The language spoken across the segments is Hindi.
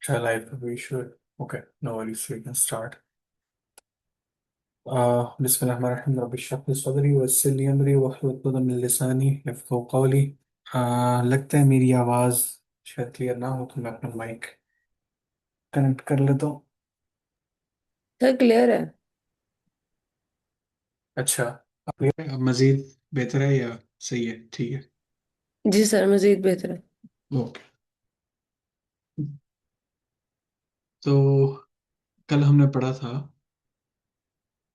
Shall I? We should. Okay, no worries. We can start. बिस्मिल्लाहिर्रहमानिर्रहीम रब्बिश रह ली सदरी वयस्सिर ली अमरी वहलुल उक़दतम मिन लिसानी यफ़क़हू क़ौली। लगता है मेरी आवाज़ शायद क्लियर ना हो तो मैं अपना माइक कनेक्ट कर लेता हूँ। सर क्लियर है। अच्छा, अब clear है? अब मज़ीद बेहतर है या सही है? ठीक है। जी सर, मजीद बेहतर है। ओके। तो कल हमने पढ़ा था।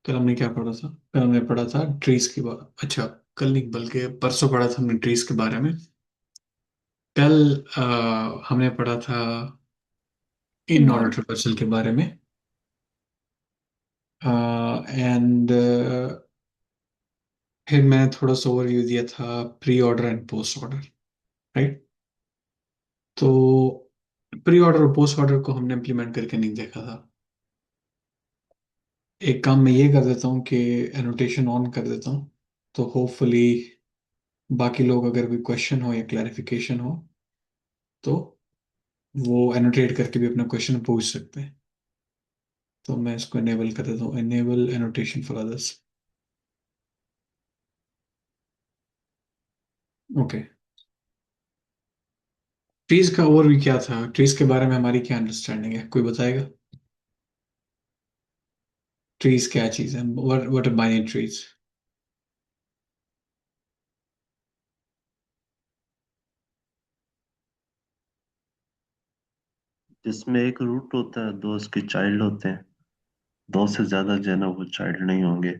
कल हमने क्या पढ़ा था? कल हमने पढ़ा था ट्रीज की बात। अच्छा, कल नहीं बल्कि परसों पढ़ा था हमने ट्रीज के बारे में। कल हमने पढ़ा था इन ऑर्डर नॉट। ट्रेवर्सल के बारे में। एंड फिर मैं थोड़ा सा ओवरव्यू दिया था pre order and post order. Right. तो प्री ऑर्डर और पोस्ट ऑर्डर को हमने इम्प्लीमेंट करके नहीं देखा था। एक काम मैं ये कर देता हूँ कि एनोटेशन ऑन कर देता हूँ, तो होपफुली बाकी लोग अगर कोई क्वेश्चन हो या क्लैरिफिकेशन हो तो वो एनोटेट करके भी अपना क्वेश्चन पूछ सकते हैं। तो मैं इसको इनेबल कर देता हूँ, enable annotation for others. Okay. Trees का ओवरव्यू क्या था? ट्रीज के बारे में हमारी क्या अंडरस्टैंडिंग है? कोई बताएगा? ट्रीज क्या चीज है? What are binary trees? जिसमें एक रूट होता है, दो उसके चाइल्ड होते हैं। दो से ज्यादा जो है ना वो चाइल्ड नहीं होंगे।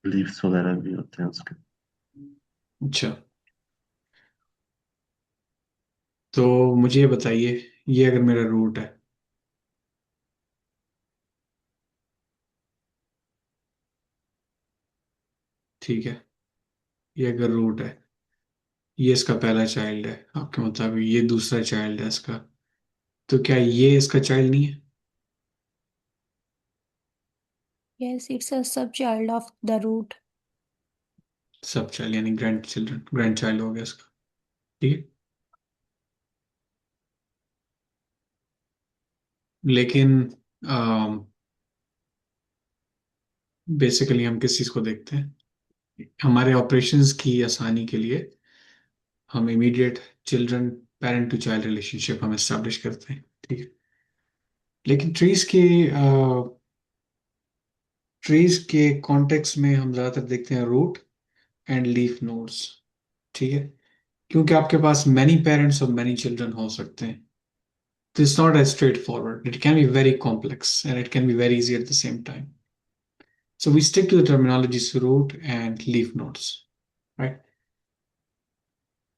लीव्स वगैरह भी होते हैं उसके। अच्छा, तो मुझे ये बताइए, ये अगर मेरा रूट है, ठीक है, ये अगर रूट है, ये इसका पहला चाइल्ड है आपके मुताबिक, ये दूसरा चाइल्ड है इसका, तो क्या ये इसका चाइल्ड नहीं है? Yes, it's a sub-child of the root. सब चाइल्ड यानी ग्रैंड चिल्ड्रन, ग्रैंड चाइल्ड हो गया इसका। ठीक है। लेकिन बेसिकली हम किस चीज को देखते हैं? हमारे ऑपरेशंस की आसानी के लिए हम immediate children parent to child relationship हम एस्टेब्लिश करते हैं। ठीक है। लेकिन ट्रीज के कॉन्टेक्स्ट में हम ज्यादातर देखते हैं रूट एंड लीफ नोड्स। ठीक है। क्योंकि आपके पास मैनी पेरेंट्स और मैनी चिल्ड्रन हो सकते हैं, तो it's not as straightforward, it can be very complex and it can be very easy at the same time. So we stick to the terminologies root and leaf nodes, right?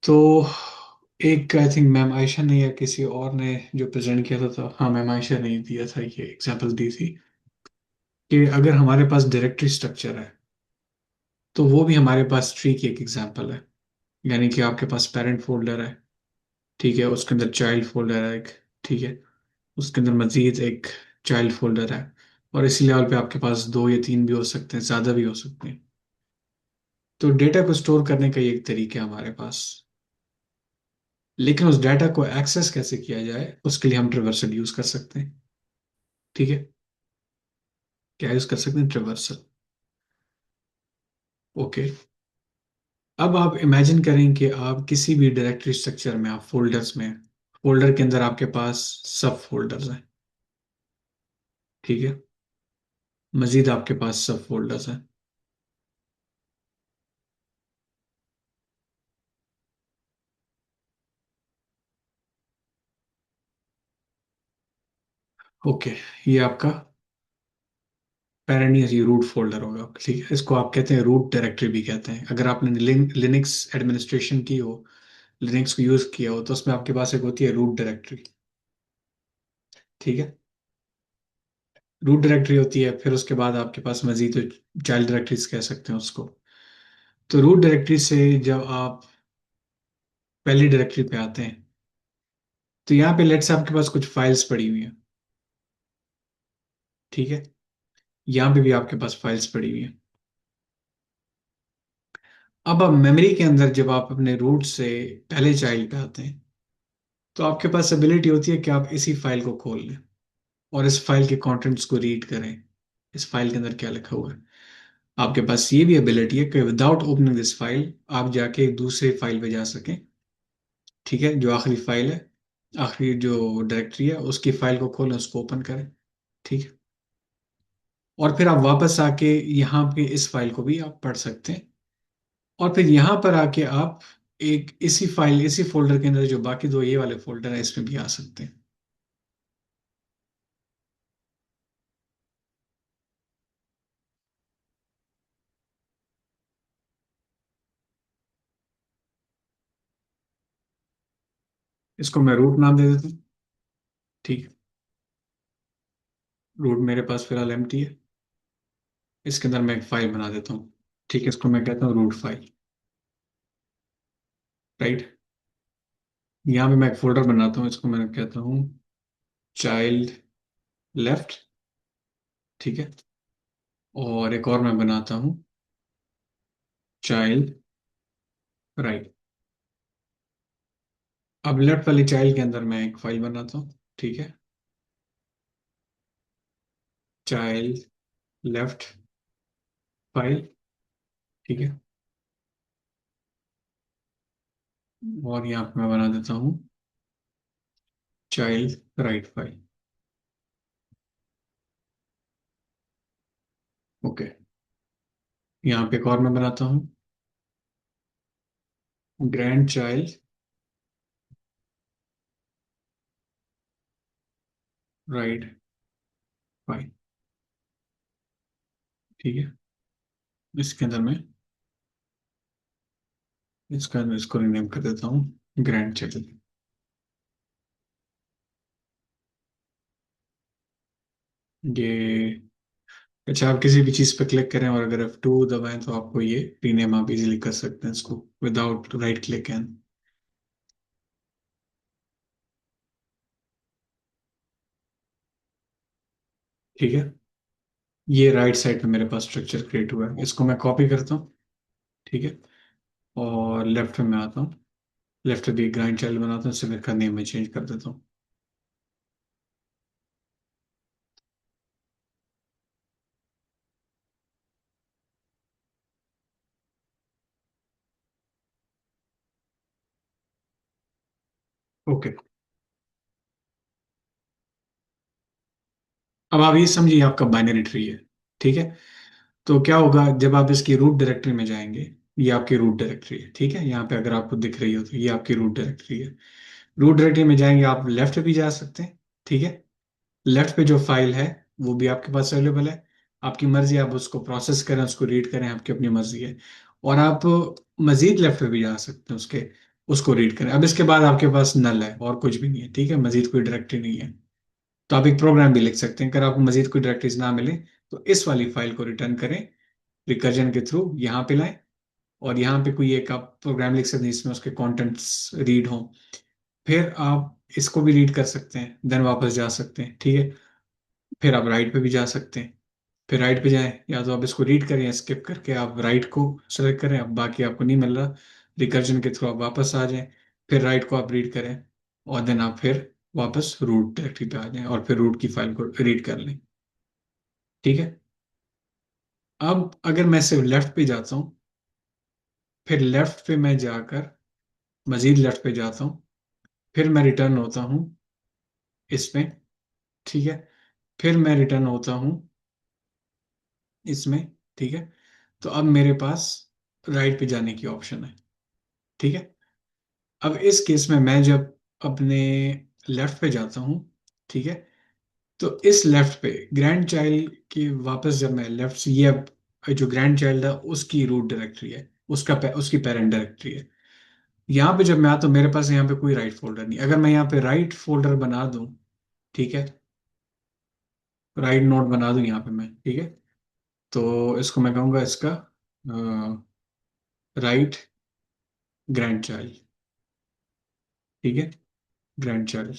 तो एक आई थिंक मैम आयशा ने या किसी और ने जो प्रेजेंट किया था, हाँ मैम आयशा ने दिया था, ये एग्जांपल दी थी कि अगर हमारे पास डायरेक्टरी स्ट्रक्चर है तो वो भी हमारे पास ट्री की एक एग्जांपल है। यानी कि आपके पास पेरेंट फोल्डर है, ठीक है, उसके अंदर चाइल्ड फोल्डर है एक, ठीक है, उसके अंदर मजीद एक चाइल्ड फोल्डर है, और इसी लेवल पे आपके पास दो या तीन भी हो सकते हैं, ज्यादा भी हो सकते हैं। तो डेटा को स्टोर करने का ये एक तरीका है हमारे पास। लेकिन उस डाटा को एक्सेस कैसे किया जाए उसके लिए हम ट्रिवर्सल यूज कर सकते हैं। ठीक है। क्या यूज कर सकते हैं? ट्रिवर्सल। ओके। अब आप इमेजिन करें कि आप किसी भी डायरेक्टरी स्ट्रक्चर में, आप फोल्डर्स में, फोल्डर के अंदर आपके पास सब फोल्डर्स हैं। ठीक है। मजीद आपके पास सब फोल्डर्स हैं। ओके। ये आपका पेरेंट या रूट फोल्डर होगा। ठीक है। इसको आप कहते हैं रूट डायरेक्टरी भी कहते हैं। अगर आपने लिनक्स एडमिनिस्ट्रेशन की हो, लिनक्स को यूज किया हो, तो उसमें आपके पास एक होती है रूट डायरेक्टरी। ठीक है। रूट डायरेक्टरी होती है, फिर उसके बाद आपके पास मजीद चाइल्ड डायरेक्टरीज कह सकते हैं उसको। तो रूट डायरेक्टरी से जब आप पहली डायरेक्टरी पे आते हैं, तो यहाँ पे लेट्स से आपके पास कुछ फाइल्स पड़ी हुई हैं। ठीक है। यहाँ पे भी आपके पास फाइल्स पड़ी हुई हैं। अब आप मेमोरी के अंदर जब आप अपने रूट से पहले चाइल्ड पे आते हैं, तो आपके पास एबिलिटी होती है कि आप इसी फाइल को खोल लें और इस फाइल के कंटेंट्स को रीड करें, इस फाइल के अंदर क्या लिखा हुआ है। आपके पास ये भी एबिलिटी है कि विदाउट ओपनिंग दिस फाइल आप जाके एक दूसरे फाइल पे जा सकें, ठीक है, जो आखिरी फाइल है, आखिरी जो डायरेक्टरी है उसकी फाइल को खोलें, उसको ओपन करें, ठीक है, और फिर आप वापस आके यहाँ पे इस फाइल को भी आप पढ़ सकते हैं, और फिर यहाँ पर आके आप एक इसी फाइल इसी फोल्डर के अंदर जो बाकी दो ये वाले फोल्डर है इसमें भी आ सकते हैं। इसको मैं रूट नाम दे देता हूँ, ठीक है, रूट मेरे पास फिलहाल एम्प्टी है, इसके अंदर मैं एक फाइल बना देता हूँ, ठीक है, इसको मैं कहता हूँ रूट फाइल, राइट। यहाँ पे मैं एक फोल्डर बनाता हूँ, इसको मैं कहता हूँ चाइल्ड लेफ्ट, ठीक है, और एक और मैं बनाता हूँ चाइल्ड राइट। अब लेफ्ट वाली चाइल्ड के अंदर मैं एक फाइल बनाता हूँ, ठीक है, चाइल्ड लेफ्ट फाइल, ठीक है, और यहाँ पे मैं बना देता हूँ चाइल्ड राइट फाइल, ओके। यहाँ पे एक और मैं बनाता हूँ ग्रैंड चाइल्ड राइट फाइल, ठीक है, इसके अंदर मैं इसका इसको रिनेम कर देता हूँ ग्रैंड चाइल्ड, ये। अच्छा, आप किसी भी चीज़ पे क्लिक करें और अगर F2 दबाएं तो आपको ये रीनेम आप इजीली कर सकते हैं इसको विदाउट राइट क्लिक एंड, ठीक है। ये राइट साइड पे मेरे पास स्ट्रक्चर क्रिएट हुआ है, इसको मैं कॉपी करता हूँ, ठीक है, और लेफ्ट में आता हूँ, लेफ्ट भी ग्राइंड चाइल्ड बनाता हूँ, सिर्फ इसका नेम में चेंज कर देता हूँ। ओके, अब आप ये समझिए आपका बाइनरी ट्री है, ठीक है। तो क्या होगा जब आप इसकी रूट डायरेक्टरी में जाएंगे, ये आपकी रूट डायरेक्टरी है, ठीक है, यहाँ पे अगर आपको दिख रही हो तो ये आपकी रूट डायरेक्टरी है। रूट डायरेक्टरी में जाएंगे आप लेफ्ट भी जा सकते हैं, ठीक है, लेफ्ट पे जो फाइल है वो भी आपके पास अवेलेबल है, आपकी मर्जी, आप उसको प्रोसेस करें, उसको रीड करें, आपकी अपनी मर्जी है। और आप मजीद लेफ्ट पे भी जा सकते हैं उसके, उसको रीड करें। अब इसके बाद आपके पास नल है और कुछ भी नहीं है, ठीक है, मजीद कोई डायरेक्टरी नहीं है। तो आप एक प्रोग्राम भी लिख सकते हैं, अगर आपको मजीद कोई डायरेक्टरीज ना मिले तो इस वाली फाइल को रिटर्न करें, रिकर्जन के थ्रू यहाँ पे लाएं, और यहाँ पे कोई एक आप प्रोग्राम लिख सकते हैं जिसमें उसके कंटेंट्स रीड हों, फिर आप इसको भी रीड कर सकते हैं, देन वापस जा सकते हैं, ठीक है। फिर आप राइट पे भी जा सकते हैं, फिर राइट पे जाएं, या तो आप इसको रीड करें या स्किप करके आप राइट को सेलेक्ट करें, अब बाकी आपको नहीं मिल रहा, रिकर्जन के थ्रू आप वापस आ जाएं, फिर राइट को आप रीड करें, और देन आप फिर वापस रूट डायरेक्टरी पे आ जाएं और फिर रूट की फाइल को रीड कर लें, ठीक है। अब अगर मैं सिर्फ लेफ्ट पे जाता हूँ, फिर लेफ्ट पे मैं जाकर मजीद लेफ्ट पे जाता हूँ, फिर मैं रिटर्न होता हूँ इसमें, ठीक है, फिर मैं रिटर्न होता हूँ इसमें, ठीक है। तो अब मेरे पास राइट पे जाने की ऑप्शन है, ठीक है। अब इस केस में मैं जब अपने लेफ्ट पे जाता हूँ, ठीक है, तो इस लेफ्ट पे ग्रैंड चाइल्ड के वापस जब मैं लेफ्ट से, ये अब जो ग्रैंड चाइल्ड है उसकी रूट डायरेक्टरी है, उसकी पेरेंट डायरेक्टरी है। यहाँ पे जब मैं आता हूँ मेरे पास यहाँ पे कोई राइट फोल्डर नहीं, अगर मैं यहाँ पे राइट फोल्डर बना दूँ, ठीक है, राइट नोट बना दूँ यहाँ पे मैं, ठीक है, तो इसको मैं कहूँगा इसका राइट ग्रैंड चाइल्ड, ठीक है, ग्रैंड चाइल्ड।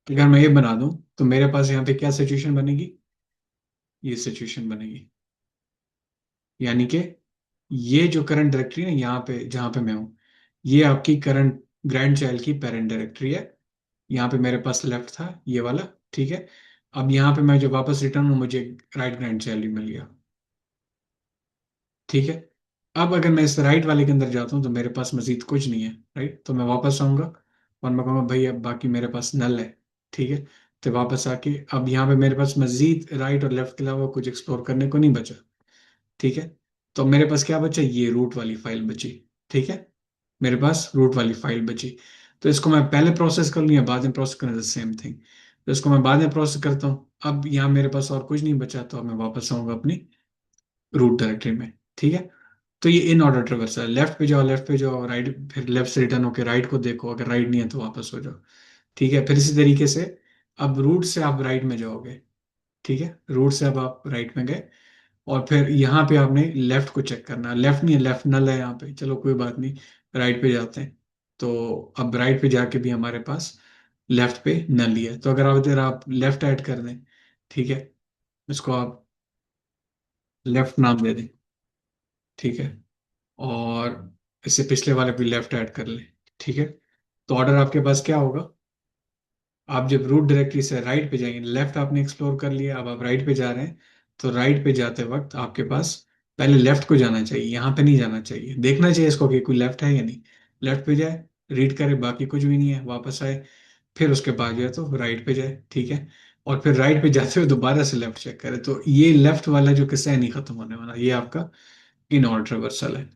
अगर मैं ये बना दूं तो मेरे पास यहाँ पे क्या सिचुएशन बनेगी, ये सिचुएशन बनेगी, यानी कि ये जो करंट डायरेक्टरी है यहाँ पे जहाँ पे मैं हूँ, ये आपकी करंट ग्रैंड चाइल्ड की पेरेंट डायरेक्टरी है। यहाँ पे मेरे पास लेफ्ट था ये वाला, ठीक है। अब यहाँ पे मैं जब वापस रिटर्न हूँ, मुझे राइट ग्रैंड चाइल्ड मिल गया, ठीक है। अब अगर मैं इस राइट वाले के अंदर जाता हूँ तो मेरे पास मजीद कुछ नहीं है, राइट। तो मैं वापस आऊंगा और मैं कहूँगा भाई अब बाकी मेरे पास नल है, ठीक है। तो वापस आके अब यहाँ पे मेरे पास मजीद राइट और लेफ्ट के अलावा कुछ एक्सप्लोर करने को नहीं बचा, ठीक है। तो मेरे पास क्या बचा, ये रूट वाली फाइल बची, ठीक है। मेरे पास रूट वाली फाइल बची। तो इसको मैं पहले प्रोसेस कर लूँ या बाद में प्रोसेस करना, द सेम थिंग। तो इसको मैं बाद में प्रोसेस करता हूँ। अब यहाँ मेरे पास और कुछ नहीं बचा, तो अब मैं वापस आऊंगा अपनी रूट डायरेक्टरी में, ठीक है। तो ये इन ऑर्डर ट्रेवर्स है, लेफ्ट पे जाओ, लेफ्ट पे जाओ, राइट, फिर लेफ्ट से रिटर्न होकर राइट को देखो, अगर राइट नहीं है तो वापस हो जाओ, ठीक है। फिर इसी तरीके से अब रूट से आप राइट में जाओगे, ठीक है। रूट से अब आप राइट में गए और फिर यहाँ पे आपने लेफ्ट को चेक करना है। लेफ्ट नहीं है, लेफ्ट नल है यहाँ पे, चलो कोई बात नहीं, राइट पे जाते हैं। तो अब राइट पे जाके भी हमारे पास लेफ्ट पे नल ही है। तो अगर आप इधर आप लेफ्ट ऐड कर दें, ठीक है, इसको आप लेफ्ट नाम दे दें, ठीक है। और इससे पिछले वाले भी लेफ्ट ऐड कर लें, ठीक है। तो ऑर्डर आपके पास क्या होगा, आप जब रूट डायरेक्टरी से राइट पे जाएंगे, लेफ्ट आपने एक्सप्लोर कर लिया, अब आप राइट पे जा रहे हैं। तो राइट पे जाते वक्त आपके पास पहले लेफ्ट को जाना चाहिए, यहाँ पे नहीं जाना चाहिए, देखना चाहिए इसको कि कोई लेफ्ट है या नहीं। लेफ्ट पे जाए, रीड करे, बाकी कुछ भी नहीं है, वापस आए, फिर उसके बाद जो है तो राइट पे जाए, ठीक है। और फिर राइट पे जाते हुए दोबारा से लेफ्ट चेक करे। तो ये लेफ्ट वाला जो किस्सा है नहीं खत्म होने वाला, ये आपका इन ऑर्डर रिवर्सल है,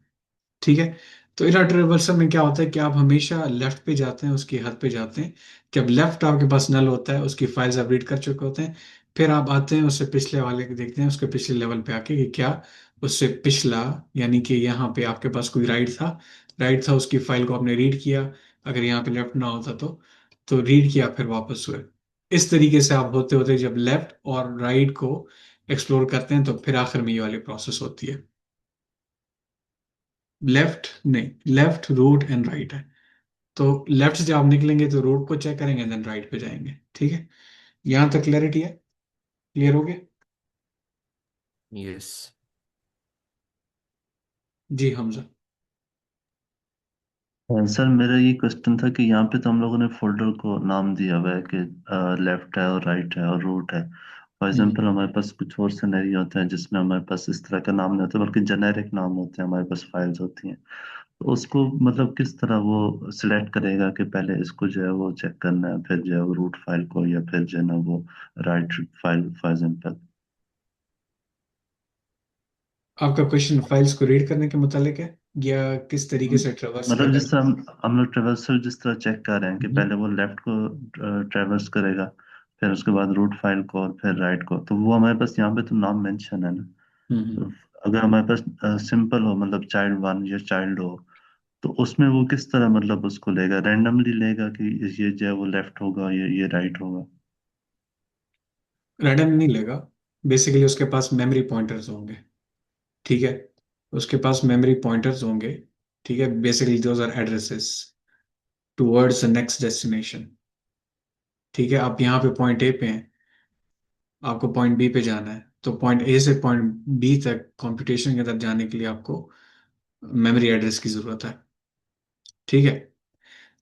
ठीक है। तो इरर रिवर्सल में क्या होता है कि आप हमेशा लेफ्ट पे जाते हैं, उसकी हद पे जाते हैं। जब लेफ्ट आपके पास नल होता है, उसकी फाइल्स आप रीड कर चुके होते हैं, फिर आप आते हैं उससे पिछले वाले के देखते हैं, उसके पिछले लेवल पे आके कि क्या उससे पिछला, यानी कि यहाँ पे आपके पास कोई राइट था, उसकी फाइल को आपने रीड किया। अगर यहाँ पे लेफ्ट ना होता तो रीड किया, फिर वापस हुए। इस तरीके से आप होते होते जब लेफ्ट और राइट को एक्सप्लोर करते हैं, तो फिर आखिर में ये वाली प्रोसेस होती है। लेफ्ट नहीं, लेफ्ट रूट एंड राइट है। तो लेफ्ट से जब आप निकलेंगे तो रूट को चेक करेंगे, देन राइट पे जाएंगे, ठीक है। यहां तक क्लैरिटी है, क्लियर हो गया? यस। जी हमजा। सर मेरा ये क्वेश्चन था कि यहाँ पे तो हम लोगों ने फोल्डर को नाम दिया हुआ है कि लेफ्ट है और राइट है और रूट है। फॉर हम्म एग्जांपल हमारे पास कुछ और सिनेरियो होते हैं जिसमें हमारे पास इस तरह का नाम नहीं होता बल्कि जेनेरिक नाम होते हैं, हमारे पास फाइल्स होती हैं। तो उसको मतलब किस तरह वो सिलेक्ट करेगा कि पहले इसको जो है वो चेक करना है, फिर जो है वो रूट फाइल को, या फिर जो है ना वो राइट फाइल फॉर एग्जाम्पल। आपका क्वेश्चन फाइल्स को रीड करने के मुतालिक है या किस तरीके से ट्रेवर्स मतलब करेगा? जिस तरह हम लोग ट्रेवर्सल जिस तरह चेक कर रहे हैं कि हम्म पहले वो लेफ्ट को ट्रेवर्स करेगा, फिर उसके बाद रूट फाइल को और फिर राइट को, तो वो हमारे पास यहाँ पे तो नाम मेंशन है ना। हम्म। तो अगर हमारे पास सिंपल हो, मतलब चाइल्ड वन या चाइल्ड हो, तो उसमें वो किस तरह मतलब उसको लेगा, रैंडमली लेगा कि ये जो है वो लेफ्ट होगा, ये राइट होगा। रैंडम नहीं लेगा, बेसिकली उसके पास मेमोरी पॉइंटर्स होंगे, ठीक है। उसके पास मेमोरी पॉइंटर्स होंगे, ठीक है। Basically those are addresses towards the next destination, ठीक है। आप यहाँ पे पॉइंट ए पे हैं, आपको पॉइंट बी पे जाना है, तो पॉइंट ए से पॉइंट बी तक कंप्यूटेशन के अंदर जाने के लिए आपको मेमोरी एड्रेस की जरूरत है, ठीक है।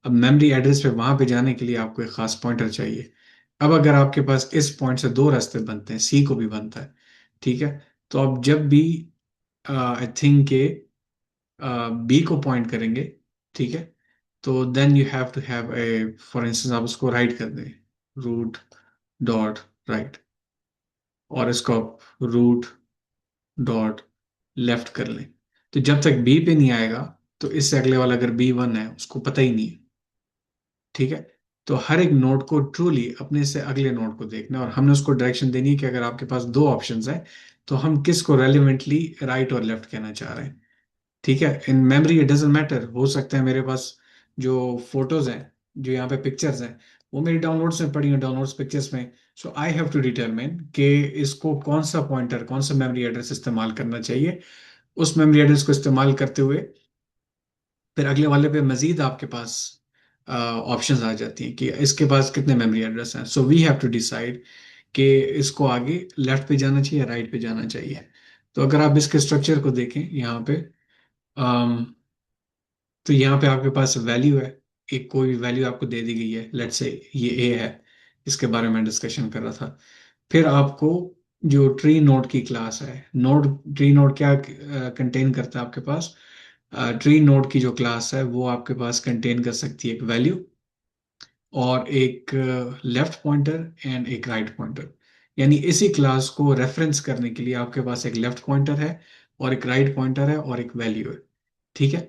अब मेमोरी एड्रेस पे वहां पे जाने के लिए आपको एक खास पॉइंटर चाहिए। अब अगर आपके पास इस पॉइंट से दो रास्ते बनते हैं, सी को भी बनता है, ठीक है। तो आप जब भी आई थिंक के बी को पॉइंट करेंगे, ठीक है, तो then you have to have a, for instance आप उसको राइट कर दें, रूट डॉट राइट, और इसको आप रूट डॉट लेफ्ट कर लें। तो जब तक बी पे नहीं आएगा, तो इससे अगले वाला अगर बी वन है उसको पता ही नहीं है, ठीक है। तो हर एक नोड को ट्रूली अपने से अगले नोड को देखना है, और हमने उसको डायरेक्शन देनी है कि अगर आपके पास दो ऑप्शंस हैं तो हम किसको रेलिवेंटली राइट और लेफ्ट कहना चाह रहे हैं, ठीक है। In memory it doesn't matter, हो सकता है मेरे पास जो फोटोज हैं, जो यहाँ पे पिक्चर्स हैं, वो मेरी डाउनलोड्स में पड़ी हैं, डाउनलोड्स पिक्चर्स में। सो आई हैव टू डिटरमिन कि इसको कौन सा पॉइंटर, कौन सा मेमोरी एड्रेस इस्तेमाल करना चाहिए। उस मेमोरी एड्रेस को इस्तेमाल करते हुए फिर अगले वाले पे मजीद आपके पास ऑप्शंस आ जाती हैं कि इसके पास कितने मेमोरी एड्रेस हैं। So we have to decide कि इसको आगे लेफ्ट पे जाना चाहिए या राइट पे जाना चाहिए। तो अगर आप इसके स्ट्रक्चर को देखें यहाँ पे, अम, तो यहाँ पे आपके पास वैल्यू है, एक कोई भी वैल्यू आपको दे दी गई है, लेट्स से ये ए है, इसके बारे में डिस्कशन कर रहा था। फिर आपको जो ट्री नोड की क्लास है, नोड ट्री नोड क्या कंटेन करता है आपके पास? ट्री नोड की जो क्लास है वो आपके पास कंटेन कर सकती है एक वैल्यू और एक लेफ्ट पॉइंटर एंड एक राइट पॉइंटर। यानी इसी क्लास को रेफरेंस करने के लिए आपके पास एक लेफ्ट पॉइंटर है और एक राइट पॉइंटर है और एक वैल्यू है। ठीक है।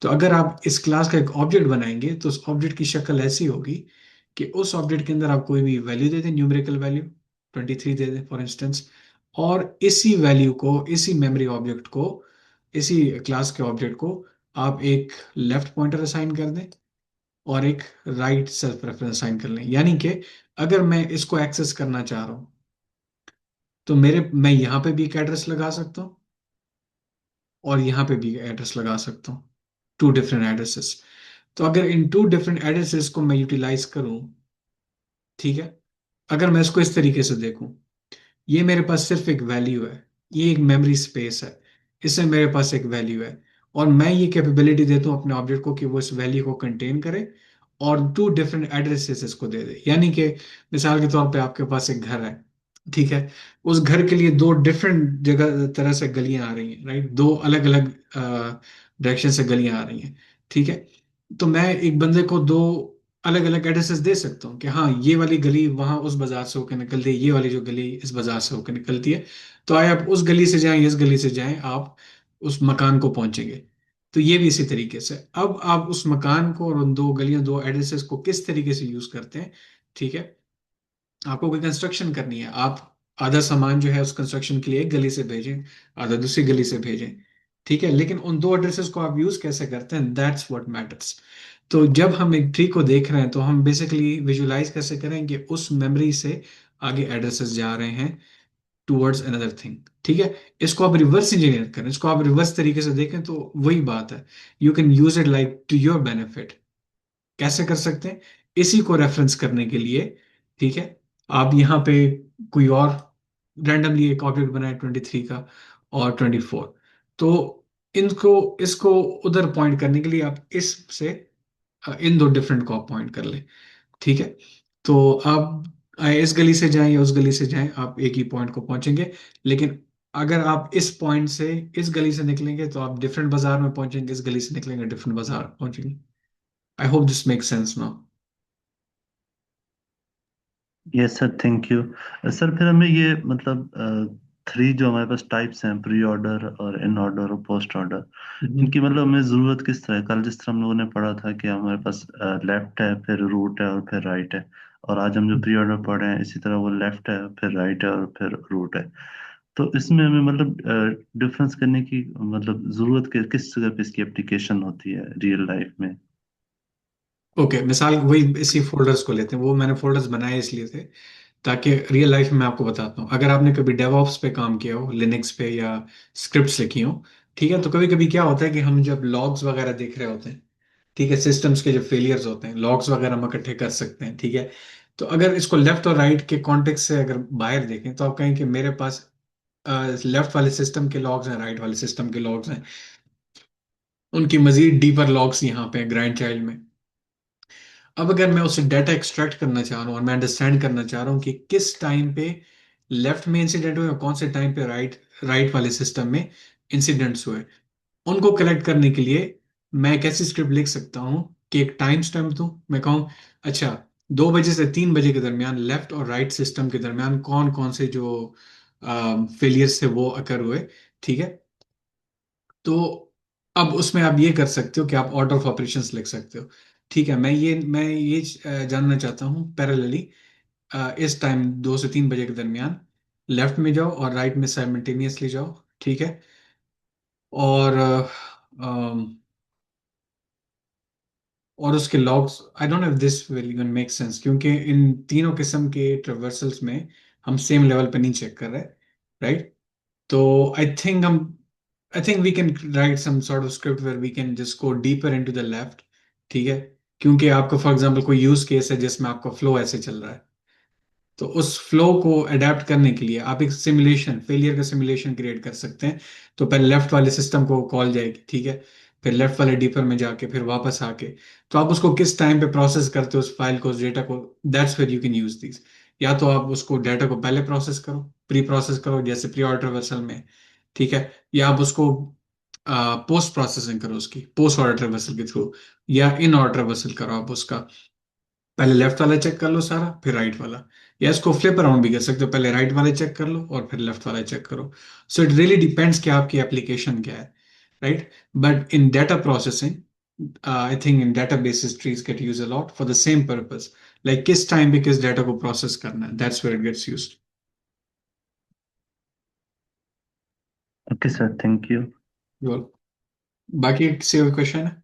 तो अगर आप इस क्लास का एक ऑब्जेक्ट बनाएंगे तो उस ऑब्जेक्ट की शक्ल ऐसी होगी कि उस ऑब्जेक्ट के अंदर आप कोई भी वैल्यू दे दें, न्यूमेरिकल वैल्यू 23 दे दें फॉर इंस्टेंस, और इसी वैल्यू को, इसी मेमोरी ऑब्जेक्ट को, इसी क्लास के ऑब्जेक्ट को आप एक लेफ्ट पॉइंटर असाइन कर दें और एक राइट सेल्फ रेफरेंस असाइन कर लें। यानी कि अगर मैं इसको एक्सेस करना चाह रहा हूं तो मैं यहां पे भी एक एड्रेस लगा सकता हूं और यहां पे भी एड्रेस लगा सकता हूं, टू डिफरेंट एड्रेसेस। तो अगर इन टू डिफरेंट एड्रेसेस को मैं यूटिलाइज करूं, ठीक है, अगर मैं इसको इस तरीके से देखूं, ये मेरे पास सिर्फ एक वैल्यू है, ये एक मेमोरी स्पेस है, इसमें मेरे पास एक वैल्यू है, और मैं ये कैपेबिलिटी देता हूँ अपने ऑब्जेक्ट को कि वो इस वैल्यू को कंटेन करे और टू डिफरेंट एड्रेसेस इसको दे दे। यानी कि मिसाल के तौर पे आपके पास एक घर है, ठीक है, उस घर के लिए दो डिफरेंट जगह तरह से गलियां आ रही हैं, राइट, दो अलग अलग डायरेक्शन से गलियां आ रही हैं। ठीक है। तो मैं एक बंदे को दो अलग अलग एड्रेसेस दे सकता हूँ कि हाँ, ये वाली गली वहां उस बाजार से होकर निकलती है, ये वाली जो गली इस बाजार से होकर निकलती है। तो आए आप उस गली से जाएं, इस गली से जाएं, आप उस मकान को पहुंचेंगे। तो ये भी इसी तरीके से, अब आप उस मकान को और उन दो गलियां, दो एड्रेसेस को किस तरीके से यूज करते हैं, ठीक है, आपको कोई कंस्ट्रक्शन करनी है, आप आधा सामान जो है उस कंस्ट्रक्शन के लिए एक गली से भेजें, आधा दूसरी गली से भेजें। ठीक है, लेकिन उन दो एड्रेसेस को आप यूज कैसे करते हैं, दैट्स व्हाट मैटर्स। तो जब हम एक ट्री को देख रहे हैं तो हम बेसिकली विजुलाइज कैसे करें कि उस मेमोरी से आगे एड्रेसेस जा रहे हैं टूवर्ड्स अनदर थिंग। ठीक है। इसको आप रिवर्स इंजीनियर करें, इसको आप रिवर्स तरीके से देखें तो वही बात है, you can use it like to your benefit. कैसे कर सकते हैं? इसी को रेफरेंस करने के लिए, ठीक है, आप यहाँ पे कोई और रैंडमली एक ऑब्जेक्ट बनाए 23 का और 24, तो इनको इसको उधर पॉइंट करने के लिए आप इस से इन दो डिफरेंट को आप पॉइंट कर लें। ठीक है। तो आप इस गली से जाएं या उस गली से जाएं, आप एक ही पॉइंट को पहुंचेंगे। लेकिन अगर आप इस पॉइंट से इस गली से निकलेंगे तो आप डिफरेंट बाजार में पहुंचेंगे, इस गली से निकलेंगे डिफरेंट बाजार पहुंचेंगे। I hope this make sense now. Yes sir, thank you. Sir फिर हमें ये मतलब थ्री जो हमारे पास टाइप्स हैं, प्री ऑर्डर और इन ऑर्डर और पोस्ट ऑर्डर, इनकी मतलब हमें ज़रूरत किस तरह है? कल जिस तरह हम लोगों ने पढ़ा था कि हमारे पास लेफ्ट है, फिर रूट है और फिर राइट है, और आज हम जो प्री ऑर्डर पढ़ रहे हैं इसी तरह वो लेफ्ट है, फिर राइट है और फिर रूट है। तो इसमें हमें मतलब डिफरेंस करने की मतलब ज़रूरत किस जगह पे इसकी एप्लीकेशन होती है रियल लाइफ में? ओके, मिसाल वही इसी फोल्डर्स को लेते हैं, वो मैंने फोल्डर्स बनाए इसलिए थे ताकि रियल लाइफ में मैं आपको बताता हूँ। अगर आपने कभी डेवऑप्स पे काम किया हो, लिनक्स पे, या स्क्रिप्ट्स लिखी हो, ठीक है, तो कभी कभी क्या होता है कि हम जब लॉग्स वगैरह देख रहे होते हैं, ठीक है, सिस्टम्स के जो फेलियर्स होते हैं, लॉग्स वगैरह हम इकट्ठे कर सकते हैं। ठीक है। तो अगर इसको लेफ्ट और राइट के कॉन्टेक्स्ट से अगर बाहर देखें तो आप कहें कि मेरे पास लेफ्ट वाले सिस्टम के लॉग्स हैं, राइट वाले सिस्टम के लॉग्स हैं, उनकी मजीद डीपर लॉग्स यहाँ पे ग्राइंड चाइल्ड में। अब अगर मैं उससे डाटा एक्सट्रैक्ट करना चाह रहा हूँ और मैं अंडरस्टैंड करना चाह रहा हूँ कि किस टाइम पे लेफ्ट में इंसिडेंट हुए और कौन से टाइम पे राइट राइट वाले सिस्टम में इंसिडेंट्स हुए, उनको कलेक्ट करने के लिए मैं एक ऐसी स्क्रिप्ट लिख सकता हूँ कि एक टाइम स्टैम्प दूं, मैं कहूँ अच्छा, 2 बजे से 3 बजे के दरमियान लेफ्ट और राइट सिस्टम के दरमियान कौन कौन से जो फेलियर्स थे वो अकर हुए। ठीक है। तो अब उसमें आप ये कर सकते हो कि आप ऑर्डर ऑफ ऑपरेशंस लिख सकते हो। ठीक है, मैं ये जानना चाहता हूँ पैरेलली, इस टाइम 2 से 3 बजे के दरमियान लेफ्ट में जाओ और राइट में साइमल्टेनियसली जाओ। ठीक है। और और उसके logs, I don't know if this will even make sense, क्योंकि इन तीनों किस्म के ट्रेवर्सल्स में हम सेम लेवल पे नहीं चेक कर रहे, राइट। तो आई थिंक हम I think we can write some sort of script where we can just go deeper into the left. ठीक है। क्योंकि आपका फॉर एग्जांपल कोई यूज केस है जिसमें आपका फ्लो ऐसे चल रहा है, तो उस फ्लो को अडेप्ट करने के लिए आप एक सिमुलेशन, फेलियर का सिमुलेशन क्रिएट कर सकते हैं। तो पहले लेफ्ट वाले सिस्टम को कॉल जाएगी, ठीक है, फिर लेफ्ट वाले डीपर में जाके फिर वापस आके, तो आप उसको किस टाइम पे प्रोसेस करते हो उस फाइल को, उस डेटा को, that's where you can use this. या तो आप उसको डेटा को पहले प्रोसेस करो, प्री प्रोसेस करो जैसे प्री ऑर्डर रिवर्सल में, ठीक है, या आप उसको पोस्ट प्रोसेसिंग करो उसकी पोस्ट ऑर्डर रिवर्सल के थ्रू, या इन ऑर्डर रिवर्सल करो आप उसका, पहले लेफ्ट वाला चेक कर लो सारा फिर राइट वाला, या इसको फ्लिप अराउंड भी कर सकते हो, पहले राइट वाला चेक कर लो और फिर लेफ्ट वाला चेक करो। सो इट रियली डिपेंड्स कि आपकी एप्लीकेशन क्या है, राइट। But in data processing, I think in databases trees get use a lot for the same purpose, like किस टाइम पे किस डेटा को प्रोसेस करना है, that's where it gets used. Okay sir, thank you. बाकी किसी और क्वेश्चन है?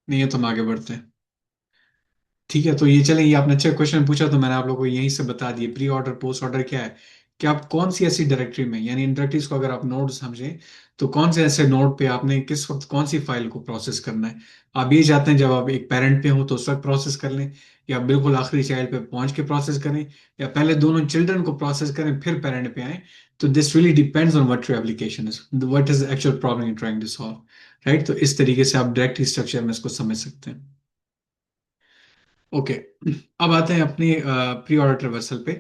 नहीं है तो हम आगे बढ़ते हैं। ठीक है, तो ये चलें, ये आपने अच्छा क्वेश्चन पूछा तो मैंने आप लोगों को यहीं से बता दिए प्री ऑर्डर पोस्ट ऑर्डर क्या है, कि आप कौन सी ऐसी डायरेक्टरी में, यानी इन डायरेक्टरीज को अगर आप नोड समझें, तो कौन से ऐसे नोड पे आपने किस वक्त कौन सी फाइल को प्रोसेस करना है। आप ये चाहते हैं जब आप एक पेरेंट पे हो तो उस वक्त प्रोसेस कर लें, या बिल्कुल आखिरी चाइल्ड पे पहुंच के प्रोसेस करें, या पहले दोनों चिल्ड्रन को प्रोसेस करें फिर पेरेंट पे आए। तो this really depends on what your application is, what is actual problem you trying to solve, right. तो इस तरीके से आप डायरेक्टरी स्ट्रक्चर में इसको समझ सकते हैं। ओके, अब आते हैं अपनी प्री ऑर्डर रिवर्सल पे।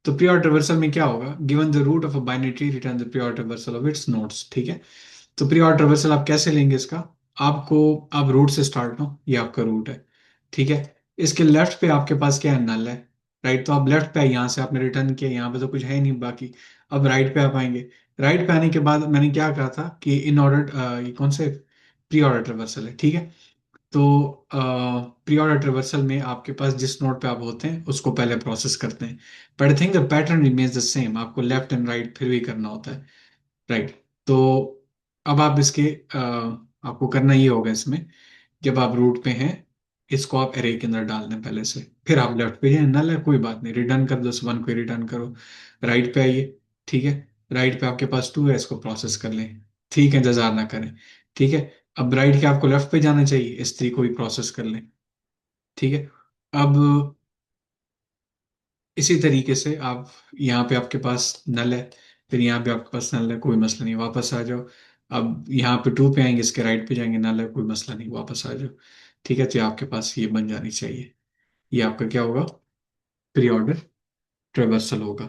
तो प्री ऑर्डर रिवर्सल में क्या होगा, given the root of a binary tree return the pre order traversal of its nodes, ठीक है। तो प्री ऑर्डर रिवर्सल आप कैसे लेंगे इसका, आपको, आप रूट से स्टार्ट लो, ये आपका रूट है, ठीक है। इसके लेफ्ट पे आपके पास क्या है, नल है, राइट। तो आप लेफ्ट पे आए, यहाँ से आपने रिटर्न किया, यहाँ पे तो कुछ है ही नहीं बाकी। अब राइट पे आप आएंगे, राइट पे आने के बाद मैंने क्या कहा था कि इन ऑर्डर, ये कौन से प्री ऑर्डर रिवर्सल है, ठीक है। तो प्री ऑर्डर रिवर्सल में आपके पास जिस नोड पे आप होते हैं उसको पहले प्रोसेस करते हैं, but I think the pattern remains the same, आपको लेफ्ट एंड राइट फिर भी करना होता है, राइट। तो अब आप इसके आपको करना ये होगा इसमें, जब आप रूट पे हैं इसको आप एरे के अंदर डाल दें पहले से, फिर आप लेफ्ट पे जाए, नल है कोई बात नहीं, रिटर्न कर दो, उस वन को रिटर्न करो, राइट पे आइए, ठीक है। राइट पे आपके पास टू है, इसको प्रोसेस कर लें, ठीक है, इंतजार ना करें, ठीक है। अब राइट के आपको लेफ्ट पे जाना चाहिए, इस थ्री को भी प्रोसेस कर लें, ठीक है। अब इसी तरीके से आप, यहाँ पे आपके पास नल है, फिर यहाँ पे आपके पास नल है, कोई मसला नहीं, वापस आ जाओ। अब यहाँ पे टू पे आएंगे, इसके राइट पे जाएंगे, नल है, कोई मसला नहीं, वापस आ जाओ, ठीक है। तो ये आपके पास ये बन जानी चाहिए, ये आपका क्या होगा, प्री ऑर्डर ट्रेवर्सल होगा,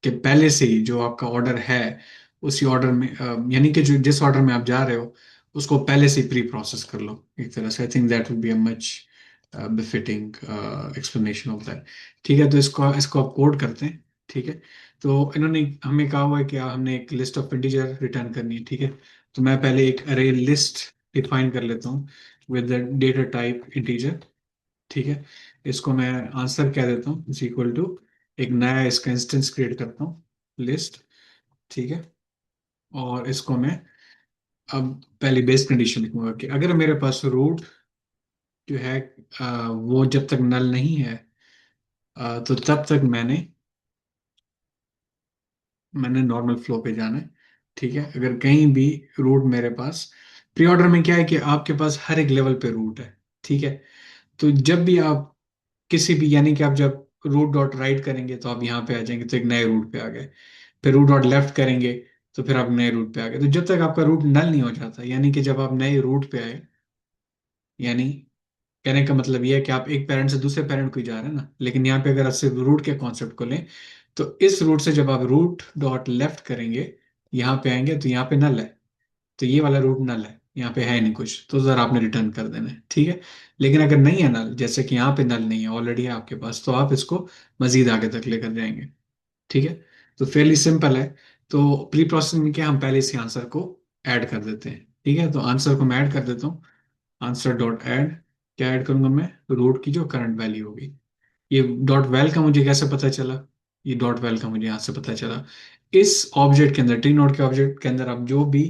कि पहले से ही जो आपका ऑर्डर है उसी ऑर्डर में, यानी कि जो जिस ऑर्डर में आप जा रहे हो उसको पहले से ही प्री प्रोसेस कर लो एक तरह से। I think that will be a much befitting explanation of that, ठीक है। तो इसको इसको आप कोड करते हैं, ठीक है। तो इन्होंने हमें कहा हुआ है कि हमने एक लिस्ट ऑफ इंटीजर रिटर्न करनी है, ठीक है। तो मैं पहले एक अरे लिस्ट डिफाइन कर लेता हूँ with the data type integer, ठीक है। इसको मैं आंसर कह देता हूँ इज इक्वल टू, एक नया इसका इंस्टेंस क्रिएट करता हूँ, लिस्ट, ठीक है। और इसको मैं अब पहली बेस कंडीशन लिखूंगा कि अगर मेरे पास रूट जो है वो जब तक नल नहीं है, तो तब तक मैंने नॉर्मल फ्लो पे जाना है, ठीक है। अगर कहीं भी रूट मेरे पास, प्री ऑर्डर में क्या है कि आपके पास हर एक लेवल पे रूट है, ठीक है। तो जब भी आप किसी भी, यानी कि आप जब रूट डॉट राइट करेंगे तो आप यहाँ पे आ जाएंगे, तो एक नए रूट पे आ गए, फिर रूट डॉट लेफ्ट करेंगे तो फिर आप नए रूट पे आ गए। तो जब तक आपका रूट नल नहीं हो जाता, यानी कि जब आप नए रूट पे आए, यानी कहने का मतलब ये है कि आप एक पेरेंट से दूसरे पेरेंट को ही जा रहे हैं ना, लेकिन यहाँ पे अगर आप सिर्फ रूट के कॉन्सेप्ट को लें, तो इस रूट से जब आप रूट डॉट लेफ्ट करेंगे, यहाँ पे आएंगे तो यहाँ पे नल है, तो ये वाला रूट नल है, यहाँ पे है नहीं कुछ, तो जरा आपने रिटर्न कर देना है, ठीक है। लेकिन अगर नहीं है नल, जैसे कि यहाँ पे नल नहीं है, ऑलरेडी है आपके पास, तो आप इसको मजीद आगे तक लेकर जाएंगे, ठीक है। तो फेयरली सिंपल है। तो प्री प्रोसेसिंग में क्या, हम पहले से आंसर को ऐड कर देते हैं, ठीक है। तो आंसर को मैं ऐड कर देता हूँ, आंसर डॉट ऐड, क्या ऐड करूंगा मैं, रूट की जो करंट वैल्यू होगी। ये डॉट वेल का मुझे कैसे पता चला, ये डॉट वेल का मुझे यहाँ से पता चला, इस ऑब्जेक्ट के अंदर, ट्री नोड के ऑब्जेक्ट के अंदर आप जो भी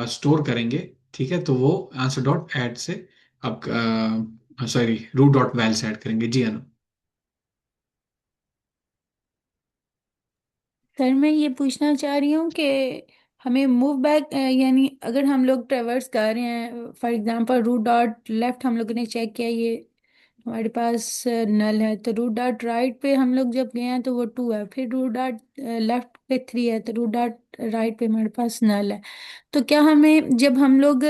स्टोर करेंगे, ठीक है, तो वो आंसर डॉट ऐड से आप, सॉरी, रूट डॉट वेल से ऐड करेंगे, जी अनु। सर मैं ये पूछना चाह रही हूँ कि हमें मूव बैक, यानी अगर हम लोग ट्रेवर्स कर रहे हैं, for example root dot left हम लोगों ने चेक किया, ये हमारे पास नल है, तो रूट डॉट राइट पे हम लोग जब गए हैं तो वो 2 है, फिर रूट डॉट लेफ्ट पे 3 है, तो रूट डॉट राइट पे हमारे पास नल है। तो क्या हमें, जब हम लोग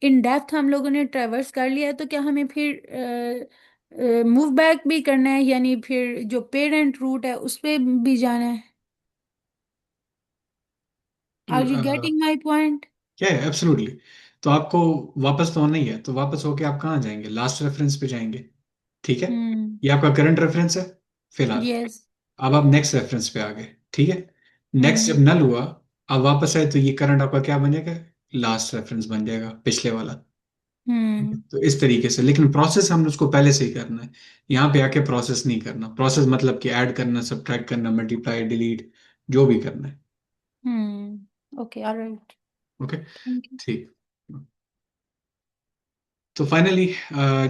इन डेप्थ हम लोगों ने ट्रेवर्स कर लिया है, तो क्या हमें फिर मूव बैक भी करना है, यानी फिर जो पेरेंट रूट है उस पे भी जाना है? Are you getting my point? क्या है एब्सोल्युटली। तो आपको वापस तो होना ही है, तो वापस होके आप कहाँ जाएंगे? लास्ट रेफरेंस पे जाएंगे। ठीक है। हम्म। ये आपका करंट रेफरेंस है फिलहाल। यस। अब आप नेक्स्ट रेफरेंस पे आ गए। ठीक है। नेक्स्ट जब हम्म। नल हुआ, अब वापस आए, तो ये करंट आपका क्या बन जाएगा? लास्ट रेफरेंस बन जाएगा, पिछले वाला। ठीक है? हम्म। तो इस तरीके से, लेकिन प्रोसेस हमने उसको पहले से ही करना है। यहाँ पे आके प्रोसेस नहीं करना। प्रोसेस मतलब कि ऐड करना, सब्ट्रैक्ट करना, मल्टीप्लाई, डिलीट, जो भी करना है। Okay, alright. Okay. Thank you. ठीक। तो फाइनली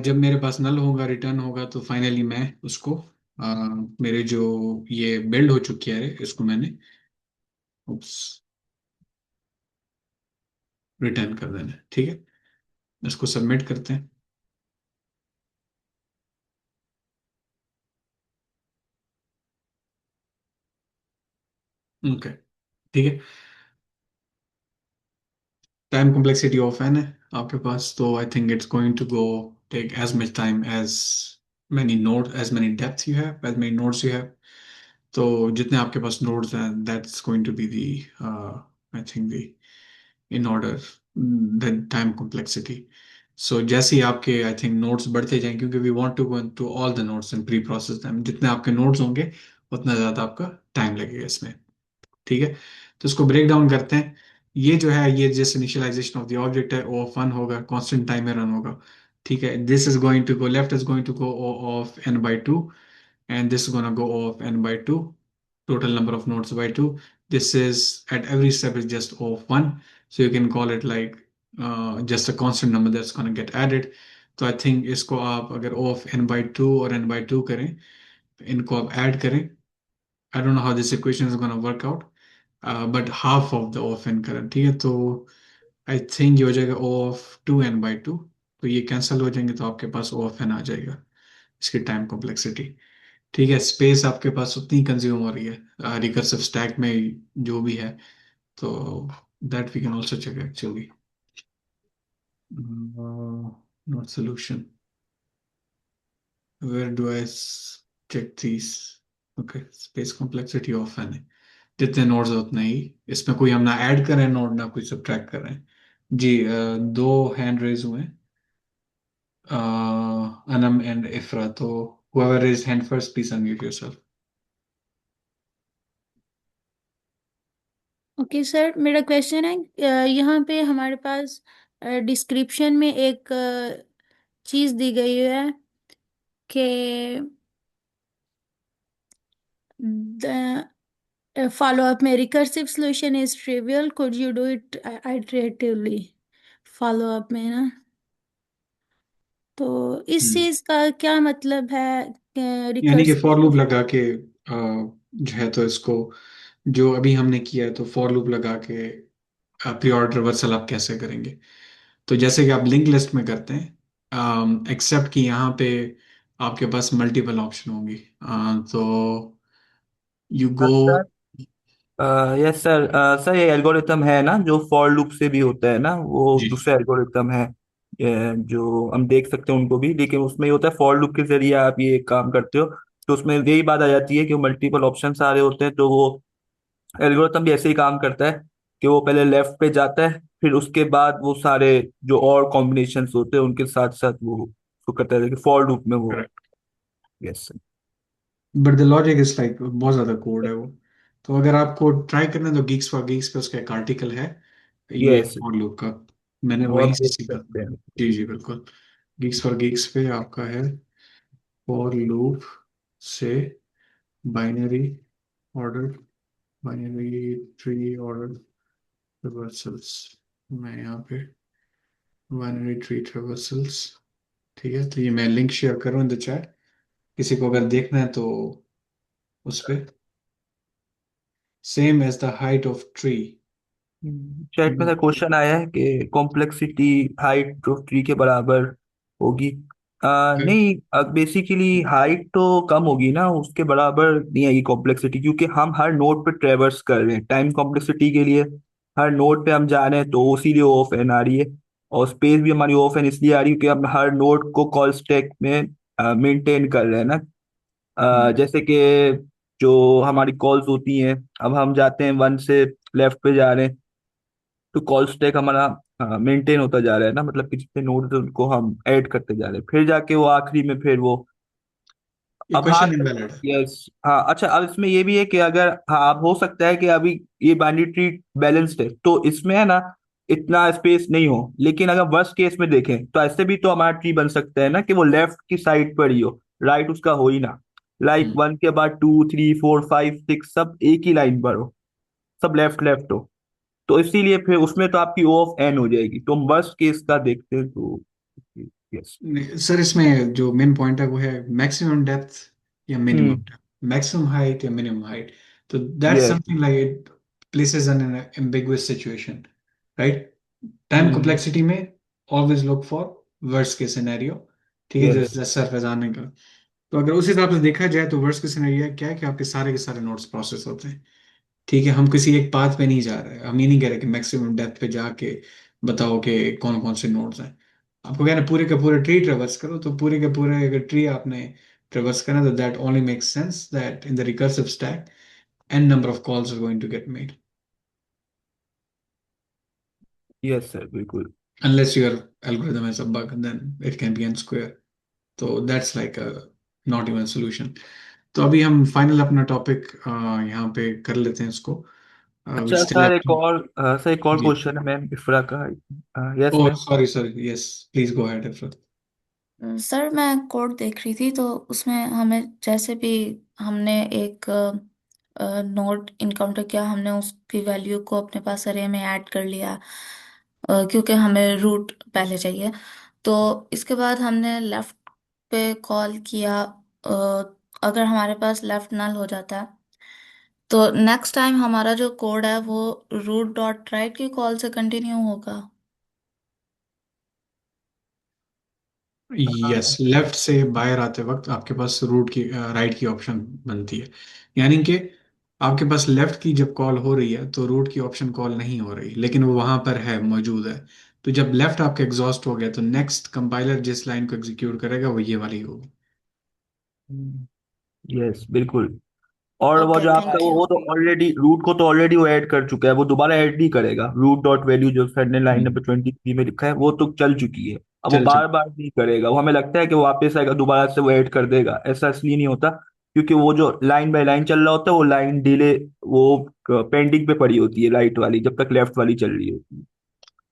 जब मेरे पास नल होगा, रिटर्न होगा, तो फाइनली मैं उसको मेरे जो ये बिल्ड हो चुकी है इसको मैंने रिटर्न कर देना है। ठीक है। इसको सबमिट करते हैं। ओके। ठीक है। टाइम कॉम्प्लेक्सिटी ऑफ एन है आपके पास, तो I think it's going to go take as much time as many node as many depth you have, as many nodes you have। तो जितने आपके पास nodes हैं, that's going to be the I think the in order, the time complexity। so जैसे ही आपके आई थिंक नोड्स बढ़ते जाएंगे, क्योंकि we want to go to all the nodes and pre process them, जितने आपके नोड्स होंगे उतना ज़्यादा आपका टाइम लगेगा इसमें। ठीक है। तो इसको ब्रेक डाउन करते हैं। ये जो है, ये जैसे इनिशियलाइजेशन ऑफ द ऑब्जेक्ट है, ओ ऑफ वन होगा, कांस्टेंट टाइम में रन होगा। ठीक है। This is going to go, left is going to go O of N by two, and this is going to go off n by 2, total number of nodes by 2। This is at every step is just O of 1, so you can call it like just a constant number that's going to get added। तो आई थिंक इसको आप अगर O of n by 2 और n by 2 करें, इनको आप ऐड करें, I don't know how this equation is gonna work out, but half of the O of n करें। ठीक है। तो आई थिंक ये हो जाएगा O of 2n by 2। तो ये कैंसिल हो जाएंगे, तो आपके पास O of n आ जाएगा, इसकी टाइम कॉम्प्लेक्सिटी। ठीक है। स्पेस आपके पास उतनी कंज्यूम हो रही है रिकर्सिव स्टैक में, जो भी है। तो that we can also check actually. Not solution, where do I check this? Okay, space complexity of है नहीं। जितने नोड्स हैं उतने ही, इसमें कोई हम ना ऐड कर रहे हैं नोड, ना कोई सब्ट्रैक्ट कर रहे हैं। जी, दो हैंड रेज हुए हैं, अनम एंड इफ्रा। तो whoever raised hand first, please unmute yourself। Okay sir, मेरा क्वेश्चन है, यहाँ पे हमारे पास डिस्क्रिप्शन में एक चीज़ दी गई है कि फॉलो अप में recursive solution is trivial, could you do it iteratively? Follow up में ना, तो इस हम्म। चीज़ का क्या मतलब है यानी कि फॉर लूप रिकर्सिव? लगा के जो है, तो इसको जो अभी हमने किया है, तो फॉर लूप लगा के प्री ऑर्डर रिवर्सल आप कैसे करेंगे? तो जैसे कि आप लिंक लिस्ट में करते हैं, एक्सेप्ट कि यहाँ पे आपके पास मल्टीपल ऑप्शन होंगी। तो you go. Sir, yes sir. Sir, ये एल्गोरिथम है ना जो फॉर लूप से भी होता है ना, वो जी। दूसरा एल्गोरिथम है। जो हम देख सकते हैं उनको भी, लेकिन उसमें ये होता है फॉर लूप के जरिए आप ये काम करते हो। तो उसमें यही बात आ जाती है कि मल्टीपल ऑप्शन आ रहे होते हैं, तो वो एल्गोरिथम भी ऐसे ही काम करता है कि वो पहले लेफ्ट पे जाता है, फिर उसके बाद वो सारे जो और कॉम्बिनेशंस होते हैं उनके साथ साथ वो करता है फॉर लूप में वो। Correct. Yes sir. But the logic is like बहुत ज्यादा कोड है वो। तो अगर आपको ट्राई करना है, तो गीक्स फॉर गीक्स पे उसका एक आर्टिकल है, ये यस, फॉर लूप का। मैंने वो वहीं आप से देख सीखा। सकते हैं। जी जी बिल्कुल। गीक्स फॉर गीक्स पे आपका है फॉर लूप से binary order, binary tree order reversals. मैं यहाँ पे बाइनरी ट्री रिवर्सल्स। ठीक है। तो ये मैं लिंक शेयर करूँ इन द चैट, किसी को अगर देखना है तो उस पे, same as the height of tree. Chat में सर क्वेश्चन आया है कि कॉम्प्लेक्सिटी हाइट ऑफ ट्री के बराबर होगी। नहीं, बेसिकली हाइट तो कम होगी ना, उसके बराबर नहीं आएगी कॉम्प्लेक्सिटी, क्योंकि हम हर नोड पे ट्रेवर्स कर रहे हैं टाइम कॉम्प्लेक्सिटी के लिए। हर नोड पे हम जा रहे हैं तो इसीलिए ऑफ एन आ रही है। और स्पेस भी हमारी ऑफ एन इसलिए आ रही है क्योंकि हम हर नोड को कॉल स्टैक में मेंटेन कर रहे हैं ना। हम्म, जैसे कि जो हमारी कॉल्स होती हैं, अब हम जाते हैं वन से लेफ्ट पे जा रहे हैं, तो कॉल स्टैक हमारा मेंटेन होता जा रहा है ना, मतलब कि जितने नोड उनको हम ऐड करते जा रहे हैं, फिर जाके वो आखिरी में फिर वो। अब हाँ इक्वेशन इनवैलिड है। यस हाँ, अच्छा अब इसमें ये भी है कि अगर हाँ, अब हो सकता है कि अभी ये बाइनरी ट्री बैलेंस्ड है तो इसमें है ना इतना स्पेस नहीं हो, लेकिन अगर वर्स्ट केस में देखें तो ऐसे भी तो हमारा ट्री बन सकता है ना कि वो लेफ्ट की साइड पर ही हो, राइट उसका हो ही ना। लाइक हम्म, वन के बाद two three four five six सब एक ही लाइन पर हो, सब लेफ्ट लेफ्ट हो, तो इसीलिए फिर उसमें तो आपकी ओ ऑफ एन हो जाएगी। तो हम वर्स्ट केस का देखते हैं तो यस। सर इसमें जो मेन पॉइंट है वो है मैक्सिमम डेप्थ या minimum hmm. Depth, maximum height या मिनिमम हाइट। तो that's yes. Something like it places an ambiguous situation, right? Time hmm. Complexity में always look for worst case scenario, ठीक है, यस। जैसे सरफेस आने का। तो अगर उस हिसाब से देखा जाए तो वर्स्ट केस सिनेरियो क्या है कि आपके सारे के सारे नोट्स प्रोसेस होते हैं, ठीक है। हम किसी एक पाथ पे नहीं जा रहे, हम ये नहीं कह रहे कि मैक्सिमम डेप्थ पे जाके बताओ कि कौन कौन से नोड्स हैं। आपको कहना है पूरे के पूरे ट्री ट्रेवर्स करो, तो पूरे के पूरे अगर ट्री आपने ट्रेवर्स करना तो that only makes sense that in the recursive stack n number of calls are going to get made yes sir बिल्कुल। unless your algorithm has a bug, then it can be n square. तो that's like a not even solution. तो अभी हम फाइनल अपना टॉपिक यहाँ पे कर लेते हैं इसको। वी अच्छा स्टिल सर, हैव एक टू। और सर एक और जी। क्वेश्चन है मैम इफ्रा का। Yes oh ma'am. Sorry sorry, yes please go ahead Ifrat. Sir मैं कोड देख रही थी, तो उसमें हमें जैसे भी हमने एक नोड इनकाउंटर किया, हमने उसकी वैल्यू को अपने पास अरे में ऐड कर लिया, क्योंकि हमें रूट पहले चाहिए। तो इसके बाद हमने लेफ्ट पे कॉल किया। अगर हमारे पास लेफ्ट नल हो जाता है, तो नेक्स्ट टाइम हमारा जो कोड है वो रूट डॉट राइट की कॉल से कंटिन्यू होगा। यस, लेफ्ट से बाहर आते वक्त आपके पास रूट की राइट की ऑप्शन बनती है, यानी कि आपके पास लेफ्ट की जब कॉल हो रही है तो रूट की ऑप्शन कॉल नहीं हो रही, लेकिन वो वहां पर है, मौजूद है। तो जब लेफ्ट आपके एग्जॉस्ट हो गया तो नेक्स्ट कंपाइलर जिस लाइन को एग्जीक्यूट करेगा वो ये वाली होगी। यस बिल्कुल। और वो ओके, जो आपका थैंक वो यू। वो तो ऑलरेडी रूट को तो ऑलरेडी वो ऐड कर चुका है, वो दोबारा ऐड नहीं करेगा। रूट डॉट वैल्यू जो सर ने लाइन हम्म, नंबर 23 में लिखा है वो तो चल चुकी है। अब वो चल चल। बार बार नहीं करेगा, वो हमें लगता है कि वो वापस आएगा दोबारा से वो ऐड कर देगा, ऐसा इसलिए नहीं होता क्योंकि वो जो लाइन बाय लाइन चल रहा होता है वो लाइन डिले वो पेंडिंग पे पड़ी होती है, राइट वाली जब तक लेफ्ट वाली चल रही होती है,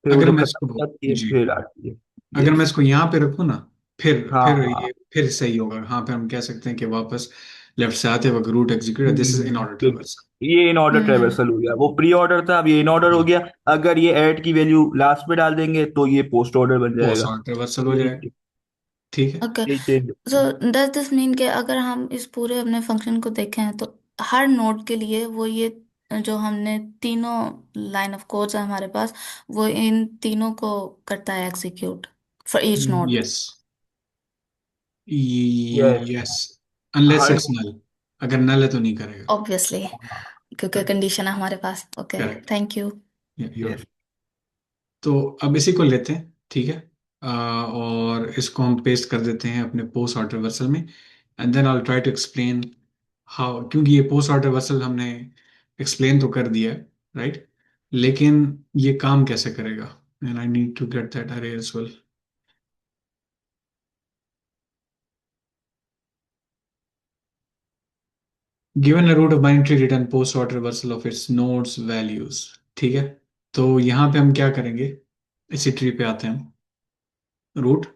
फिर वो अगर जब मैं खत्म इसको, हो जाती है जी, फिर आती है। अगर मैं यस। इसको यहाँ पे रखूँ ना, हाँ फिर हाँ। ये फिर सही होगा। हाँ, फिर हम कह सकते हैं कि वापस लेफ्ट से आते वक्त root execute, this is in order बिल्कुल। ट्रेवर्स। ये इन ऑर्डर हम्म। ट्रेवर्सल हो गया, वो प्री ऑर्डर था अब ये इन ऑर्डर हो गया। अगर ये ऐड की वैल्यू लास्ट में डाल देंगे तो ये पोस्ट ऑर्डर बन पोस्ट जाएगा। ऑर्डर ट्रेवर्सल हो यही जाएगा, ठीक है। ओके, यही change. So does this mean कि अगर हम इस पूरे अपने फंक्शन को देखें तो हर नोड के लिए वो ये जो हमने तीनों लाइन ऑफ कोड्स है हमारे पास, वो इन तीनों को करता है execute for each node. Yes, yes. Yes, unless हर। It's null. अगर नल है तो नहीं करेगा। ऑब्वियसली, क्योंकि करेक्ट, कंडीशन है हमारे पास। Okay, correct. Thank you. Yes. तो अब इसी को लेते हैं, ठीक है। और इसको हम पेस्ट कर देते हैं अपने पोस्ट ऑर्डर रिवर्सल में, and then I try to explain how, क्योंकि ये पोस्ट ऑर्डर रिवर्सल हमने एक्सप्लेन तो कर दिया है, राइट, लेकिन ये काम कैसे करेगा, and I need to get that array as well. Given a root of binary tree return post order traversal of its nodes values, ठीक है। तो यहाँ पे हम क्या करेंगे, इसी ट्री पे आते हैं हम। रूट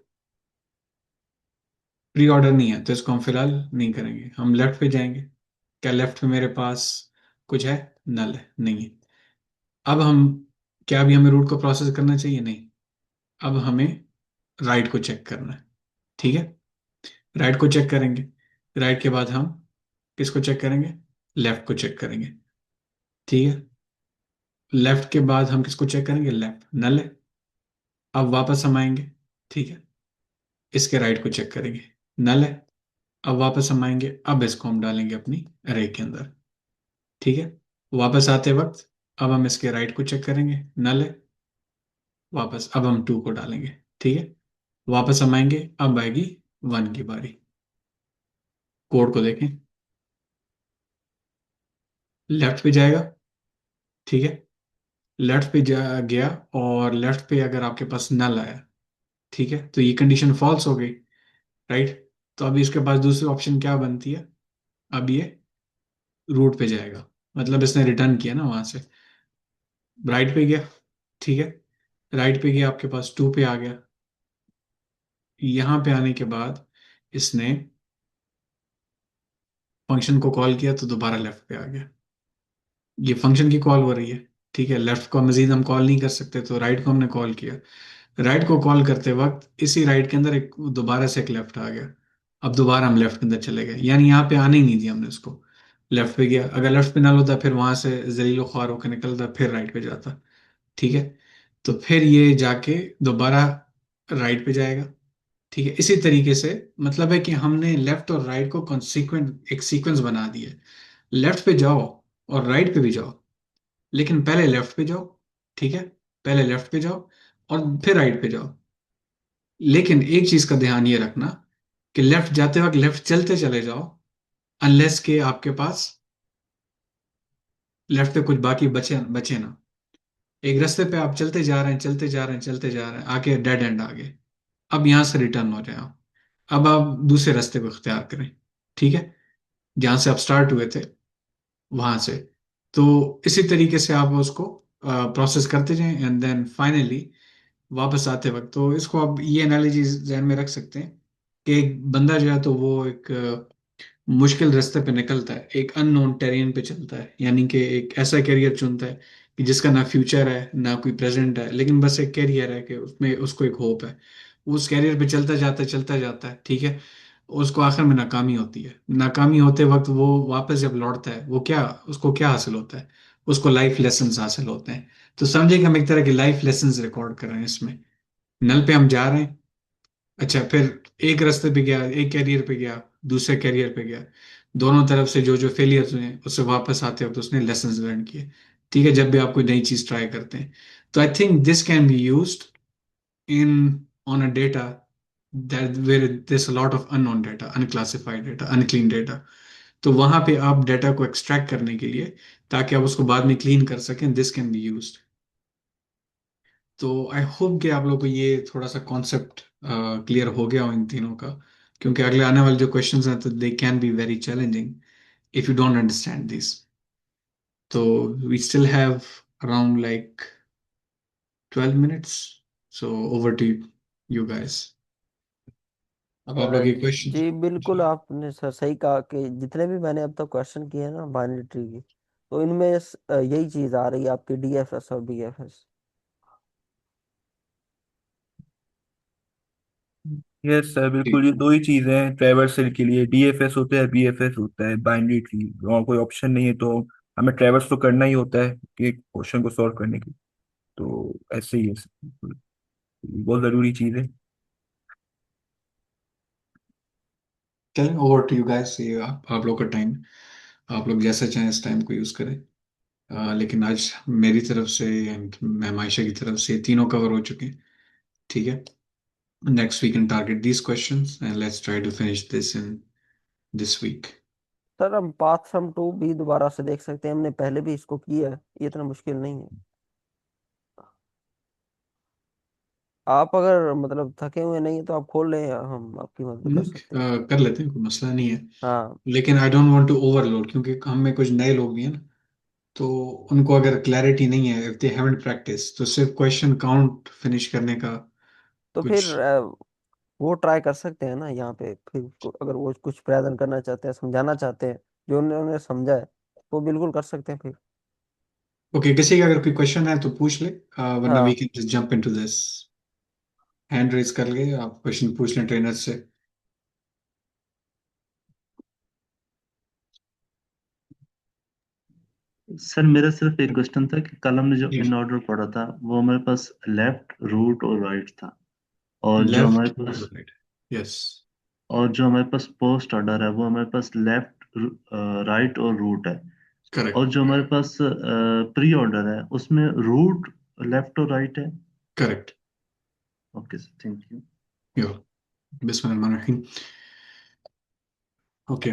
प्री ऑर्डर नहीं है तो इसको हम फिलहाल नहीं करेंगे, हम लेफ्ट पे जाएंगे। क्या लेफ्ट में मेरे पास कुछ है? नल है, नहीं है। अब हम, क्या अभी हमें रूट को प्रोसेस करना चाहिए? नहीं। अब हमें राइट को चेक करना है, ठीक है। राइट को चेक करेंगे, राइट के बाद हम किसको चेक करेंगे? लेफ्ट को चेक करेंगे, ठीक है। लेफ्ट के बाद हम किसको चेक करेंगे? लेफ्ट, नल है। अब वापस हम आएंगे, ठीक है। इसके राइट को चेक करेंगे, नल है। अब वापस हम आएंगे, अब इसको हम डालेंगे अपनी अरे के अंदर, ठीक है। वापस आते वक्त अब हम इसके राइट को चेक करेंगे, नल है। वापस अब हम 2 को डालेंगे, ठीक है। वापस हम आएंगे, अब आएगी 1 की बारी। कोड को देखें, लेफ्ट पे जाएगा, ठीक है। लेफ्ट पे जा गया, और लेफ्ट पे अगर आपके पास नल आया, ठीक है, तो ये कंडीशन फॉल्स हो गई, राइट। तो अभी इसके पास दूसरी ऑप्शन क्या बनती है, अब ये रूट पे जाएगा, मतलब इसने रिटर्न किया ना वहां से। राइट पे गया, ठीक है। राइट पे गया, आपके पास 2 पे आ गया। यहाँ पे आने के बाद इसने फंक्शन को कॉल किया, तो दोबारा लेफ्ट पे आ गया। ये फंक्शन की कॉल हो रही है, ठीक है। लेफ्ट को मजीद हम कॉल नहीं कर सकते, तो राइट को हमने कॉल किया। राइट को कॉल करते वक्त इसी राइट के अंदर एक दोबारा से एक लेफ्ट आ गया। अब दोबारा हम लेफ्ट के अंदर चले गए, यानी यहाँ पे आने ही नहीं दिया हमने उसको। लेफ्ट पे गया, अगर लेफ्ट पे ना होता फिर वहां से जलीलो ख्वार होकर निकलता, फिर राइट पे जाता, ठीक है। तो फिर ये जाके दोबारा राइट पे जाएगा, ठीक है। इसी तरीके से मतलब है कि हमने लेफ्ट और राइट को कॉन्सिक्वेंट एक सीक्वेंस बना दिया है। लेफ्ट पे जाओ और राइट पे भी जाओ, लेकिन पहले लेफ्ट पे जाओ, ठीक है। पहले लेफ्ट पे जाओ और फिर राइट पे जाओ। लेकिन एक चीज का ध्यान ये रखना कि लेफ्ट जाते वक्त लेफ्ट चलते चले जाओ, अनलेस के आपके पास लेफ्ट पे कुछ बाकी बचे बचे ना। एक रास्ते पे आप चलते जा रहे हैं, चलते जा रहे हैं, चलते जा रहे हैं, आके डेड एंड आ गए। अब यहां से रिटर्न हो जाए आप। अब आप दूसरे रास्ते को इख्तियार करें, ठीक है, जहां से आप स्टार्ट हुए थे वहां से। तो इसी तरीके से आप उसको प्रोसेस करते जाएं, एंड देन फाइनली वापस आते वक्त तो इसको आप ये एनालॉजी ध्यान में रख सकते हैं कि एक बंदा जो है तो वो एक मुश्किल रास्ते पे निकलता है, एक अननोन टेरेन पे चलता है, यानी कि एक ऐसा करियर चुनता है कि जिसका ना फ्यूचर है ना कोई प्रेजेंट है, लेकिन बस एक करियर है कि उसमें उसको एक होप है। वो उस करियर पे चलता जाता है, ठीक है। उसको आखिर में नाकामी होती है। नाकामी होते वक्त वो वापस जब लौटता है, वो क्या, उसको क्या हासिल होता है, उसको लाइफ लेसन्स हासिल होते हैं। तो समझे कि हम एक तरह की लाइफ लेसन्स रिकॉर्ड कर रहे हैं इसमें। नल पे हम जा रहे हैं, अच्छा, फिर एक रास्ते पे गया, एक कैरियर पे गया, दूसरे कैरियर पे गया। दोनों तरफ से जो जो फेलियर्स हुए उससे वापस आते वक्त उसने लेसन लर्न किए, ठीक है, जब भी आप कोई नई चीज ट्राई करते हैं। तो I think this can be used in on a data that where this a lot of unknown data, unclassified data, unclean data. तो वहां पे आप डेटा को एक्सट्रैक्ट करने के लिए, ताकि आप उसको बाद में क्लीन कर सकें, दिस कैन बी यूज्ड। तो आई होप कि आप लोग को ये थोड़ा सा कॉन्सेप्ट क्लियर हो गया हो इन तीनों का, क्योंकि अगले आने वाले जो क्वेश्चंस हैं तो they can be very challenging if you don't understand this. तो we still have around like 12 minutes, so over to you guys. अब आप लोग ये क्वेश्चन। जी बिल्कुल, आपने सर सही कहा कि जितने भी मैंने अब तक क्वेश्चन किए हैं ना बाइनरी ट्री की, तो इनमें यही चीज आ रही है आपकी डीएफएस और बीएफएस। यस सर, बिल्कुल, ये दो ही चीजें हैं ट्रैवर्सल के लिए, डीएफएस होता है, बीएफएस होता है, बाइनरी ट्री। और कोई ऑप्शन नहीं है, तो हमें ट्रैवर्स तो करना ही होता है कि एक क्वेश्चन को सॉल्व करने के लिए। तो ऐसे ही है sir, बिल्कुल, बहुत जरूरी चीज है। चलें, ओवर टू यू गाइस। ये आप लोग का टाइम, आप लोग जैसा चाहें इस टाइम को यूज करें। लेकिन आज मेरी तरफ से एंड मैम आयशा की तरफ से तीनों कवर हो चुके हैं, ठीक है। Next we can target these questions and let's try to finish this in this week. Sir हम पाथ सम टू भी दोबारा से देख सकते हैं, हमने पहले भी इसको किया है, ये इतना मुश्किल नहीं है। आप अगर मतलब थके हुए नहीं है तो आप खोल लें, हम आपकी मदद कर नहीं, सकते हैं। कर लेते हैं, कोई मसला नहीं है। हाँ लेकिन I don't want to overload, क्योंकि हम में कुछ नए लोग भी हैं ना, तो उनको अगर क्लैरिटी नहीं है, इफ दे हैवंट प्रैक्टिस, तो सिर्फ क्वेश्चन काउंट फिनिश करने का तो फिर कुछ। वो ट्राई कर सकते हैं ना यहाँ पे, फिर अगर वो कुछ प्रेजेंट करना चाहते हैं, समझाना चाहते हैं जो उन्होंने समझा है, तो बिल्कुल कर सकते हैं फिर। ओके, किसी का अगर कोई क्वेश्चन है तो पूछ ले, वरना वी हाँ can just jump into this. Hand raise कर ले, आप क्वेश्चन पूछ लें ट्रेनर से। सर मेरा सिर्फ एक क्वेश्चन था कि कल हमने जो इन जी, ऑर्डर पढ़ा था वो हमारे पास लेफ्ट रूट और राइट था, और जो हमारे लेफ्ट पास राइट। यस, और जो हमारे पास पोस्ट ऑर्डर है वो हमारे पास लेफ्ट, राइट और रूट है। करेक्ट, और जो हमारे पास प्री ऑर्डर है उसमें रूट लेफ्ट और राइट है। Correct. Okay sir, thank you. Yo, बिस्मिल्लाहिर्रहमानिर्रहीम। ओके,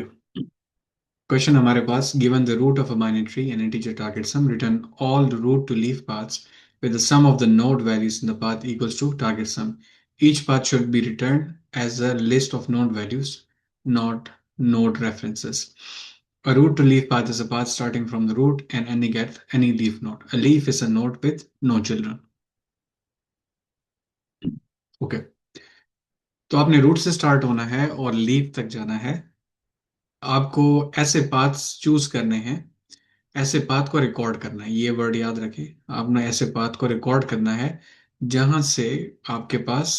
क्वेश्चन हमारे पास, given the root of a binary tree and integer target sum, return all the root to leaf paths with the sum of the node values in the path equals to target sum. Each path should be returned as a list of node values, not node references. A root to leaf path is a path starting from the root and ending at any leaf node. A leaf is a node with no children. Okay, तो आपने रूट से स्टार्ट होना है और लीफ तक जाना है। आपको ऐसे पाथ्स चूज करने हैं, ऐसे पाथ को रिकॉर्ड करना है, ये वर्ड याद रखें। आपने ऐसे पाथ को रिकॉर्ड करना है जहां से आपके पास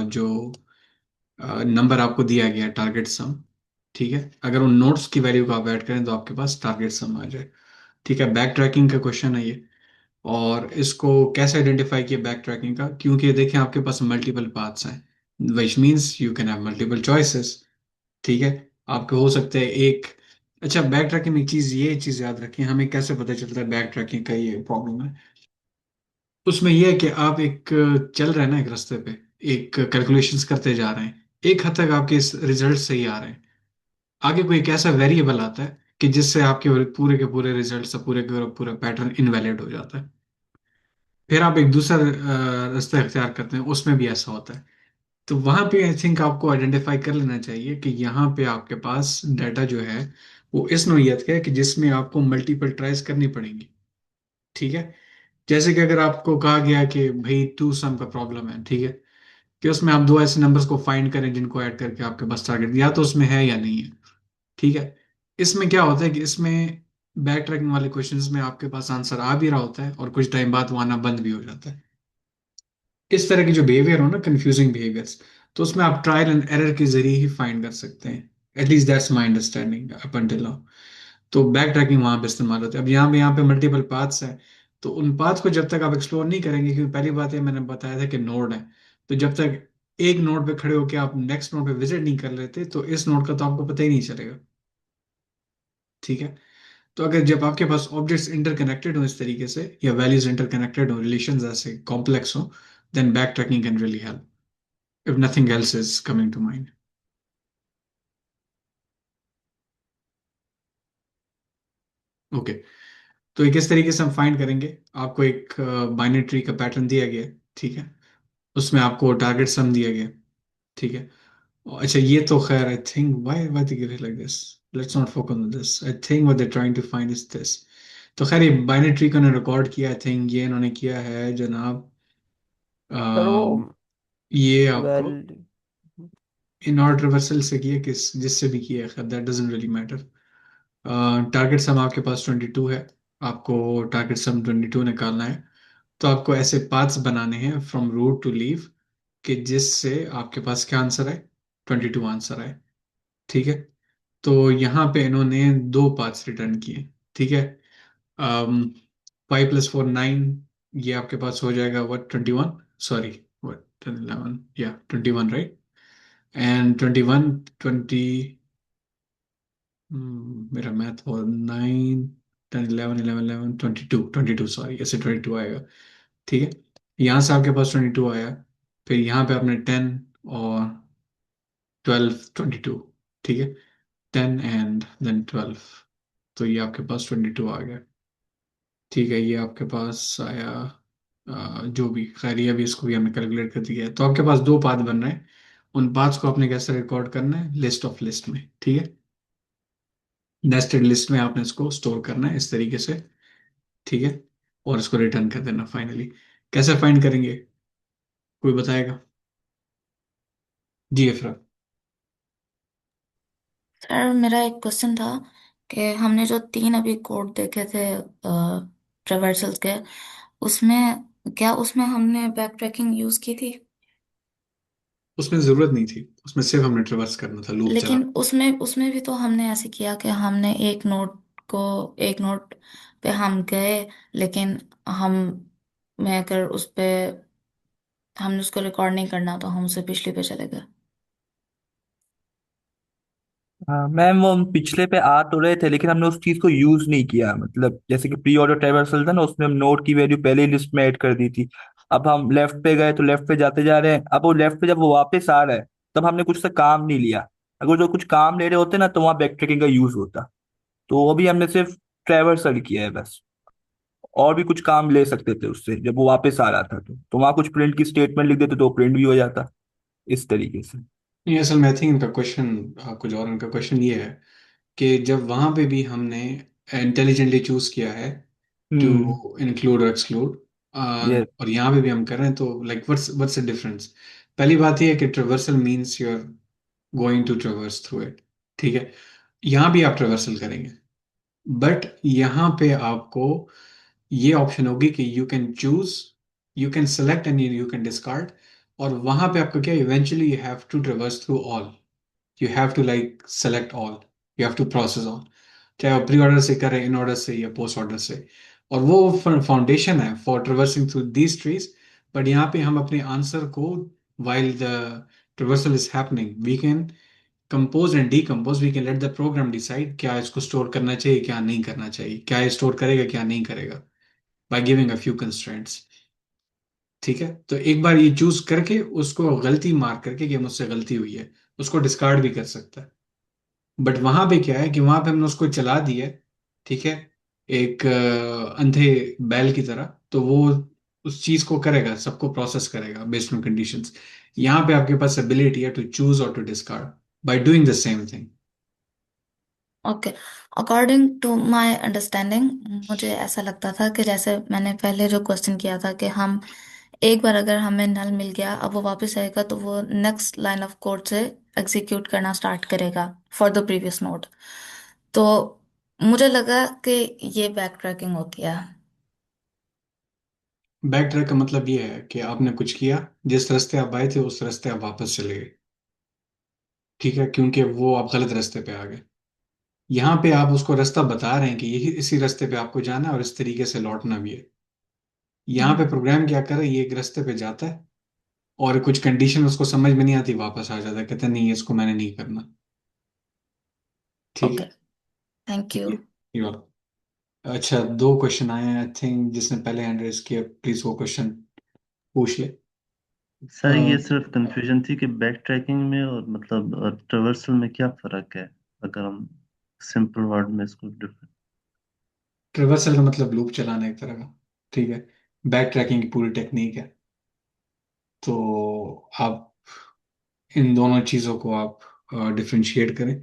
जो नंबर आपको दिया गया है टारगेट सम, ठीक है, अगर उन नोट्स की वैल्यू को आप ऐड करें तो आपके पास टारगेट सम आ जाए। ठीक है, बैक ट्रैकिंग का क्वेश्चन है ये। और इसको कैसे आइडेंटिफाई किया बैक ट्रैकिंग का, क्योंकि देखें आपके पास मल्टीपल पाथ्स हैं, which means you can have multiple choices. ठीक है, आपके हो सकते हैं एक। अच्छा, बैक ट्रैकिंग में एक चीज, ये चीज याद रखें, हमें कैसे पता चलता है बैक ट्रैकिंग का ये प्रॉब्लम है। उसमें यह है कि आप एक चल रहे हैं ना एक रास्ते पे, एक कैलकुलेशंस करते जा रहे हैं, एक हद तक आपके रिजल्ट सही आ रहे हैं, आगे कोई एक ऐसा वेरिएबल आता है कि जिससे आपके पूरे के पूरे रिजल्ट, पूरे के पूरा पैटर्न इनवैलिड हो जाता है। फिर आप एक दूसरा रास्ता इख्तियार करते हैं, उसमें भी ऐसा होता है। तो वहां पे आई थिंक आपको आइडेंटिफाई कर लेना चाहिए कि यहाँ पे आपके पास डाटा जो है वो इस नौइयत का है कि जिसमें आपको मल्टीपल ट्राइज करनी पड़ेंगी। ठीक है, जैसे कि अगर आपको कहा गया कि भाई टू सम का प्रॉब्लम है, ठीक है, कि उसमें आप दो ऐसे नंबर्स को फाइंड करें जिनको ऐड करके आपके पास टारगेट या तो उसमें है या नहीं है। ठीक है, इसमें क्या होता है कि इसमें बैक ट्रैकिंग वाले क्वेश्चंस में आपके पास आंसर आ भी रहा होता है और कुछ टाइम बाद वो आना बंद भी हो जाता है। इस तरह के जो बिहेवियर हो ना, कंफ्यूजिंग बिहेवियर्स, तो उसमें आप ट्रायल एंड एरर के जरिए ही फाइंड कर सकते हैं। At least that's my understanding up until now. तो बैक ट्रैकिंग वहां पे इस्तेमाल होता है। अब यहाँ पे मल्टीपल पाथ्स हैं, तो उन पाथ्स को जब तक आप एक्सप्लोर नहीं करेंगे, क्योंकि पहली बात है मैंने बताया था कि नोड है, तो जब तक एक नोड पे खड़े होकर आप नेक्स्ट नोड पे विजिट नहीं कर लेते तो इस नोड का तो आपको पता ही नहीं चलेगा। ठीक है, तो अगर जब आपके पास ऑब्जेक्ट्स इंटरकनेक्टेड हो इस तरीके से, या वैल्यूज इंटरकनेक्टेड हो, रिलेशंस ऐसे कॉम्प्लेक्स हो, then back tracking can really help if nothing else is coming to mind. Okay, तो ये किस तरीके से हम फाइंड करेंगे, आपको एक बाइनरी ट्री का पैटर्न दिया गया है, ठीक है, उसमें आपको टारगेट सम दिया गया है, ठीक है। अच्छा, ये तो खैर I think why they give it like this, let's not focus on this, I think what they trying to find is this. तो खैर ये बाइनरी ट्री को ने रिकॉर्ड किया, आई थिंक ये इन्होंने किया है जनाब, सर वो अ, ये आपको वेल इन ऑर्डर रिवर्सल से किया, किस जिससे भी किया है, खैर that doesn't really matter. Target sum आपके पास 22 है, आपको टारगेट सम 22 निकालना है। तो आपको ऐसे पाथ्स बनाने हैं फ्रॉम रूट टू लीफ कि जिससे आपके पास क्या आंसर है, 22 आंसर है। ठीक है, तो यहाँ पे इन्होंने दो पाथ्स रिटर्न किए। ठीक है, 5 + 4 9, ये आपके पास हो जाएगा वट 21, सॉरी वट 10 11, या 21 राइट, एंड 21 20, मेरा मैथ हो 9 10 11 11 11 22 22, सॉरी, ऐसे 22 आएगा। ठीक है, यहाँ से आपके पास 22 आया, फिर यहाँ पे आपने 10 और 12 22, ठीक है, 10 एंड देन 12, तो ये आपके पास 22 आ गया। ठीक है, ये आपके पास आया, जो भी खैर ये अभी इसको भी हमने कैलकुलेट कर दिया है। तो आपके पास दो पाथ बन रहे हैं, उन पाथ्स को आपने कैसे रिकॉर्ड करना है, लिस्ट ऑफ लिस्ट में। ठीक है, नेस्टेड लिस्ट में आपने इसको स्टोर करना है इस तरीके से। ठीक है, और इसको रिटर्न कर देना फाइनली। कैसे फाइंड करेंगे, कोई बताएगा? जी अफरा। सर मेरा एक क्वेश्चन था कि हमने जो तीन अभी कोड देखे थे ट्रेवर्सल्स के, उसमें क्या उसमें हमने बैक ट्रैकिंग यूज की थी? उसमें जरूरत नहीं थी, उसमें सिर्फ हमने ट्रिवर्स करना था, लूप चला। लेकिन उसमें उसमें भी तो हमने ऐसे किया कि हमने को एक नोट पे हम गए, लेकिन हम मैं अगर उस पे हमने उसको रिकॉर्ड नहीं करना तो हम उसे पिछले पे चले गए। हाँ मैम, वो हम पिछले पे आ तो रहे थे लेकिन हमने उस चीज को यूज नहीं किया। मतलब जैसे कि प्री ऑर्डर ट्रैवर्सल था ना, उसमें हम नोड की वैल्यू पहले ही लिस्ट में ऐड कर दी थी। अब हम लेफ्ट पे गए तो लेफ्ट पे जाते जा रहे हैं। अब वो लेफ्ट पे जब वो वापस आ रहा है तब हमने कुछ से काम नहीं लिया। अगर जो कुछ काम ले रहे होते ना तो वहाँ बैक ट्रैकिंग का यूज होता। तो वो भी हमने सिर्फ ट्रैवर्सल किया है बस। और भी कुछ काम ले सकते थे उससे जब वो वापस आ रहा था तो वहाँ कुछ प्रिंट की स्टेटमेंट लिख देते तो प्रिंट भी हो जाता इस तरीके से। नहीं, असल में आई थिंक इनका क्वेश्चन कुछ और, इनका क्वेश्चन ये है कि जब वहां पे भी हमने इंटेलिजेंटली चूज किया है टू हम्म। इंक्लूड और एक्सक्लूड, ये और यहाँ पे भी हम कर रहे हैं, तो लाइक व्हाट्स द डिफरेंस? पहली बात ये है कि traversal means you are going to traverse through it, ठीक है। यहाँ भी आप ट्रेवर्सल करेंगे, बट यहाँ पे आपको ये ऑप्शन होगी कि you can choose, you can select and you can discard. और वहां पे आपको क्या, eventually you have to traverse through all, you have to like select all, you have to process all, चाहे आप प्री ऑर्डर से करें, इन ऑर्डर से या पोस्ट ऑर्डर से। और वो फाउंडेशन है for traversing through these trees. But यहाँ पे हम अपने आंसर को, while the traversal is happening, we can compose and decompose, we can let the program decide क्या इसको स्टोर करना चाहिए, क्या नहीं करना चाहिए, क्या ये स्टोर करेगा, क्या नहीं करेगा, by giving a few constraints। ठीक है, तो एक बार ये चूज करके उसको गलती मार करके कि मुझसे गलती हुई है, उसको डिस्कार्ड भी कर सकता है। बट वहां पे क्या है कि वहां पे हमने उसको चला दिया है, ठीक है, एक अंधे बैल की तरह, तो वो उस चीज को करेगा, सबको प्रोसेस करेगा बेस्ड ऑन कंडीशंस। यहाँ पे आपके पास एबिलिटी है टू चूज और to discard by doing the same thing. Okay, according to my understanding, मुझे ऐसा लगता था कि जैसे मैंने पहले जो क्वेश्चन किया था कि हम एक बार अगर हमें नल मिल गया, अब वो वापस आएगा तो वो नेक्स्ट लाइन ऑफ कोड से एग्जीक्यूट करना स्टार्ट करेगा फॉर द प्रीवियस नोड। तो मुझे लगा कि ये बैक ट्रैकिंग होती है। बैक ट्रैक का मतलब ये है कि आपने कुछ किया, जिस रास्ते आप आए थे उस रास्ते आप वापस चले गए, ठीक है, क्योंकि वो आप गलत रास्ते पे आ गए। यहाँ पे आप उसको रास्ता बता रहे हैं कि यही इसी रास्ते पे आपको जाना है और इस तरीके से लौटना भी है। यहाँ पे हम्म। प्रोग्राम क्या करे, ये एक रास्ते पे जाता है और कुछ कंडीशन उसको समझ में नहीं आती, वापस आ जाता है, कहता है नहीं इसको मैंने नहीं करना। ठीक ओके, थैंक यू। है, ये बात। अच्छा, दो क्वेश्चन आए हैं, आई थिंक जिसने पहले हैंड रेज किया प्लीज वो क्वेश्चन पूछ ले। सर ये सिर्फ कंफ्यूजन थी कि बैक ट्रैकिंग में और मतलब ट्रेवर्सल में क्या फर्क है, अगर हम सिंपल वर्ड में इसको डिफरेंट। ट्रिवर्सल का मतलब लूप चलाना एक तरह का, ठीक है। बैक ट्रैकिंग की पूरी टेक्निक है। तो आप इन दोनों चीज़ों को आप डिफ्रेंशिएट करें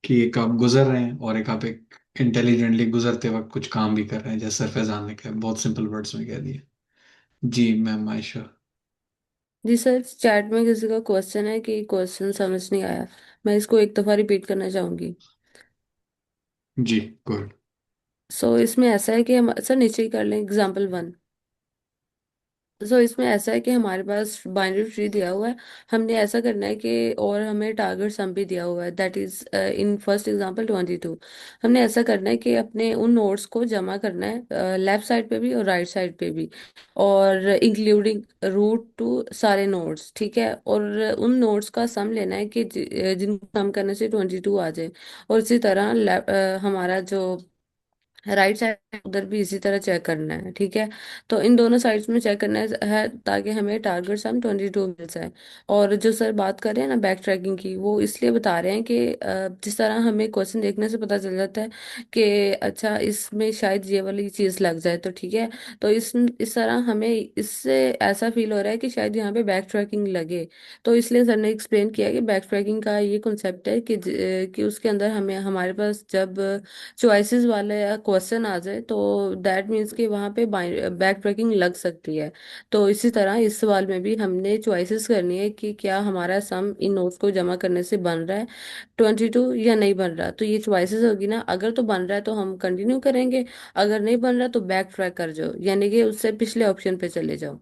कि एक आप गुजर रहे हैं और एक आप एक इंटेलिजेंटली गुजरते वक्त कुछ काम भी कर रहे हैं, जैसे फैजान ने कहा, बहुत सिंपल वर्ड्स में कह दिया। जी मैम आयशा। जी सर, चैट में किसी का क्वेश्चन है कि क्वेश्चन समझ नहीं आया। मैं इसको एक दफा रिपीट करना चाहूंगी। जी गुड। सो इसमें ऐसा है कि हम सर नीचे ही कर लें एग्जाम्पल 1। सो इसमें ऐसा है कि हमारे पास बाइनरी ट्री दिया हुआ है। हमने ऐसा करना है कि और हमें टारगेट सम भी दिया हुआ है, that is in first example 22। हमने ऐसा करना है कि अपने उन नोट्स को जमा करना है लेफ्ट साइड पे भी और राइट साइड पे भी, और इंक्लूडिंग रूट टू सारे नोट्स, ठीक है। और उन नोट्स का सम लेना है कि जिनको सम करने से 22 आ जाए। और इसी तरह हमारा जो राइट साइड उधर भी इसी तरह चेक करना है, ठीक है। तो इन दोनों साइड्स में चेक करना है ताकि हमें टारगेट सम 22 मिल जाए। और जो सर बात कर रहे हैं ना बैक ट्रैकिंग की, वो इसलिए बता रहे हैं कि जिस तरह हमें क्वेश्चन देखने से पता चल जाता है कि अच्छा इसमें शायद ये वाली चीज़ लग जाए तो ठीक है। तो इस तरह हमें इससे ऐसा फील हो रहा है कि शायद यहाँ पे बैक ट्रैकिंग लगे। तो इसलिए सर ने एक्सप्लेन किया कि बैक ट्रैकिंग का ये कॉन्सेप्ट है कि उसके अंदर हमें हमारे पास जब चॉइसेस वाले क्वेश्चन आ जाए तो दैट मीन्स कि वहाँ पे बैक ट्रैकिंग लग सकती है। तो इसी तरह इस सवाल में भी हमने चॉइसेस करनी है कि क्या हमारा सम इन नोट्स को जमा करने से बन रहा है 22 या नहीं बन रहा। तो ये चॉइसेस होगी ना, अगर तो बन रहा है तो हम कंटिन्यू करेंगे, अगर नहीं बन रहा तो बैक ट्रैक कर जाओ, यानी कि उससे पिछले ऑप्शन पे चले जाओ।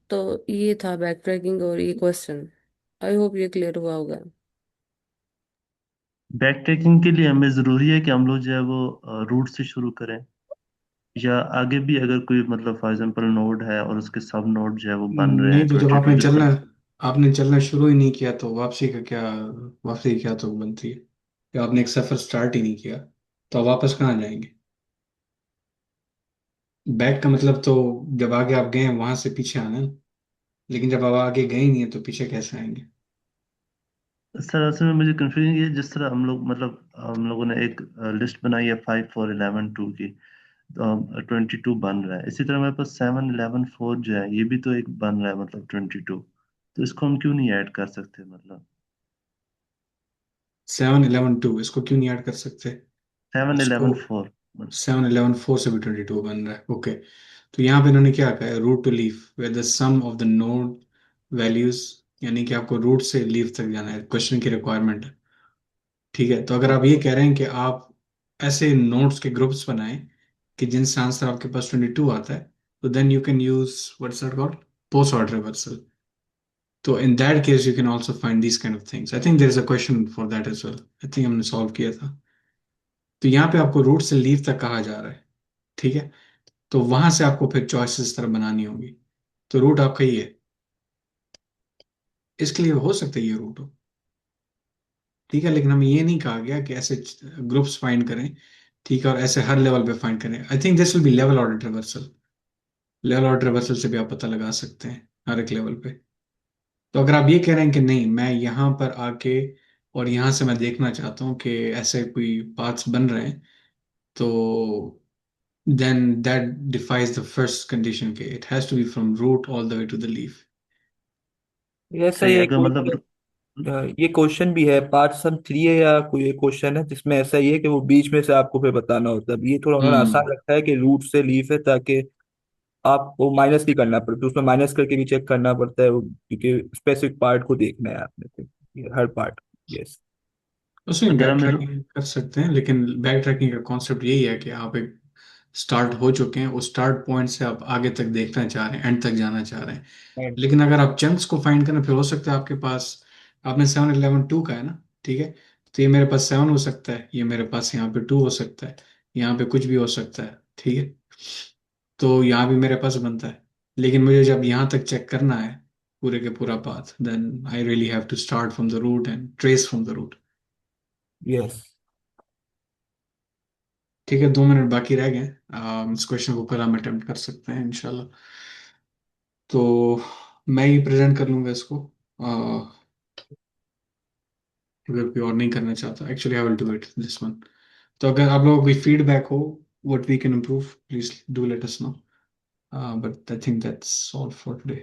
तो ये था बैक ट्रैकिंग और ये क्वेश्चन। आई होप ये क्लियर हुआ होगा। बैक ट्रैकिंग के लिए हमें जरूरी है कि हम लोग जो है वो रूट से शुरू करें, या आगे भी अगर कोई मतलब फॉर एग्जांपल नोड है और उसके सब नोड जो है वो बन रहे हैं नहीं, तो जब 22 डिफरेंट। आपने चलना शुरू ही नहीं किया तो वापसी का क्या, वापसी क्या तो बनती है? कि आपने एक सफर स्टार्ट ही नहीं किया, तो आप वापस कहाँ जाएंगे? बैक का मतलब तो जब आगे आप गए हैं वहां से पीछे आना है। लेकिन जब आप आगे गए ही नहीं है तो पीछे कैसे आएंगे? सर असल में मुझे कंफ्यूजन ये, जिस तरह हम लोग मतलब हम लोगों ने एक लिस्ट बनाई है 5 4 11 2 की, तो 22 बन रहा है। इसी तरह मेरे पास 7 11 4 जो है ये भी तो एक बन रहा है, मतलब 22। तो इसको हम क्यों नहीं ऐड कर सकते मतलब? 7 11 2 इसको क्यों नहीं ऐड कर सकते? सेवन इसको इलेवन फोर 7 11 4 से भी 22 बन रहा है, ओके। तो यहाँ पे इन्होंने क्या कहा है, root to leaf where the sum of the node values, यानी कि आपको रूट से लीफ तक जाना है, क्वेश्चन की रिक्वायरमेंट है। ठीक है, तो अगर आप ये ओके। कह रहे हैं कि आप ऐसे नोट्स के ग्रुप्स बनाएं कि जिनसे आंसर आपके पास 22 आता है, तो then you can use what's that called, post order traversal. तो in that case you can also find these kind of things. I think there is a question for that as well, I think हमने सॉल्व किया था। तो यहाँ पे आपको रूट से लीफ तक कहा जा रहा है, ठीक है। तो वहां से आपको फिर चॉइसेस तरह बनानी होगी। तो रूट आपका ही है, इसके लिए हो सकता है ये रूट हो, ठीक है। लेकिन हमें ये नहीं कहा गया कि ऐसे ग्रुप्स फाइंड करें, ठीक है, और ऐसे हर लेवल पे फाइंड करें। आई think this will be level order reversal. Level order reversal से भी आप पता लगा सकते हैं हर एक लेवल पे। तो अगर आप ये कह रहे हैं कि नहीं, मैं यहाँ पर आके और यहाँ से मैं देखना चाहता हूँ कि ऐसे कोई पाथ्स बन रहे हैं, तो then that defies the first condition के it has to be from root all the way to the leaf. ये ऐसा ही सही है अगर मतलब ये क्वेश्चन भी है, पार्ट सम 3 है या कोई एक क्वेश्चन है जिसमें ऐसा ही है कि वो बीच में से आपको फिर बताना होता है। अब ये थोड़ा उन्होंने आसान हम्म। रखा है कि रूट से लीफ है, ताकि आपको माइनस नहीं करना पड़े, तो उसमें माइनस करके भी चेक करना पड़ता है क्योंकि स्पेसिफिक पार्ट को देखना है आपने, तो ये हर पार्ट। यस। उसमें अगर बैक हमें ट्रैकिंग कर सकते हैं, लेकिन बैक ट्रैकिंग का कॉन्सेप्ट यही है कि आप एक स्टार्ट हो चुके हैं, उस स्टार्ट पॉइंट से आप आगे तक देखना चाह रहे हैं, एंड तक जाना चाह रहे हैं। लेकिन अगर आप चंक्स को फाइंड करें, फिर हो सकता है आपके पास, आपने 7 11 2 का है ना, ठीक है। तो ये मेरे पास 7 हो सकता है, ये मेरे पास यहाँ पे 2 हो सकता है, यहाँ पे कुछ भी हो सकता है, ठीक है। तो यहाँ भी मेरे पास बनता है। लेकिन मुझे जब यहाँ तक चेक करना है पूरे के पूरा path, then I really have to start from the root and trace from the root. Yes. ठीक है, 2 मिनट बाकी रह गए। इस क्वेश्चन को कल हम अटेम्प्ट कर सकते हैं इंशाल्लाह। तो मैं ही प्रेजेंट कर लूंगा इसको, अगर कोई और नहीं करना चाहता। Actually I will do it this one. तो अगर आप लोगों को कोई फीडबैक हो, what we can improve, please do let us know. But I think that's all for today.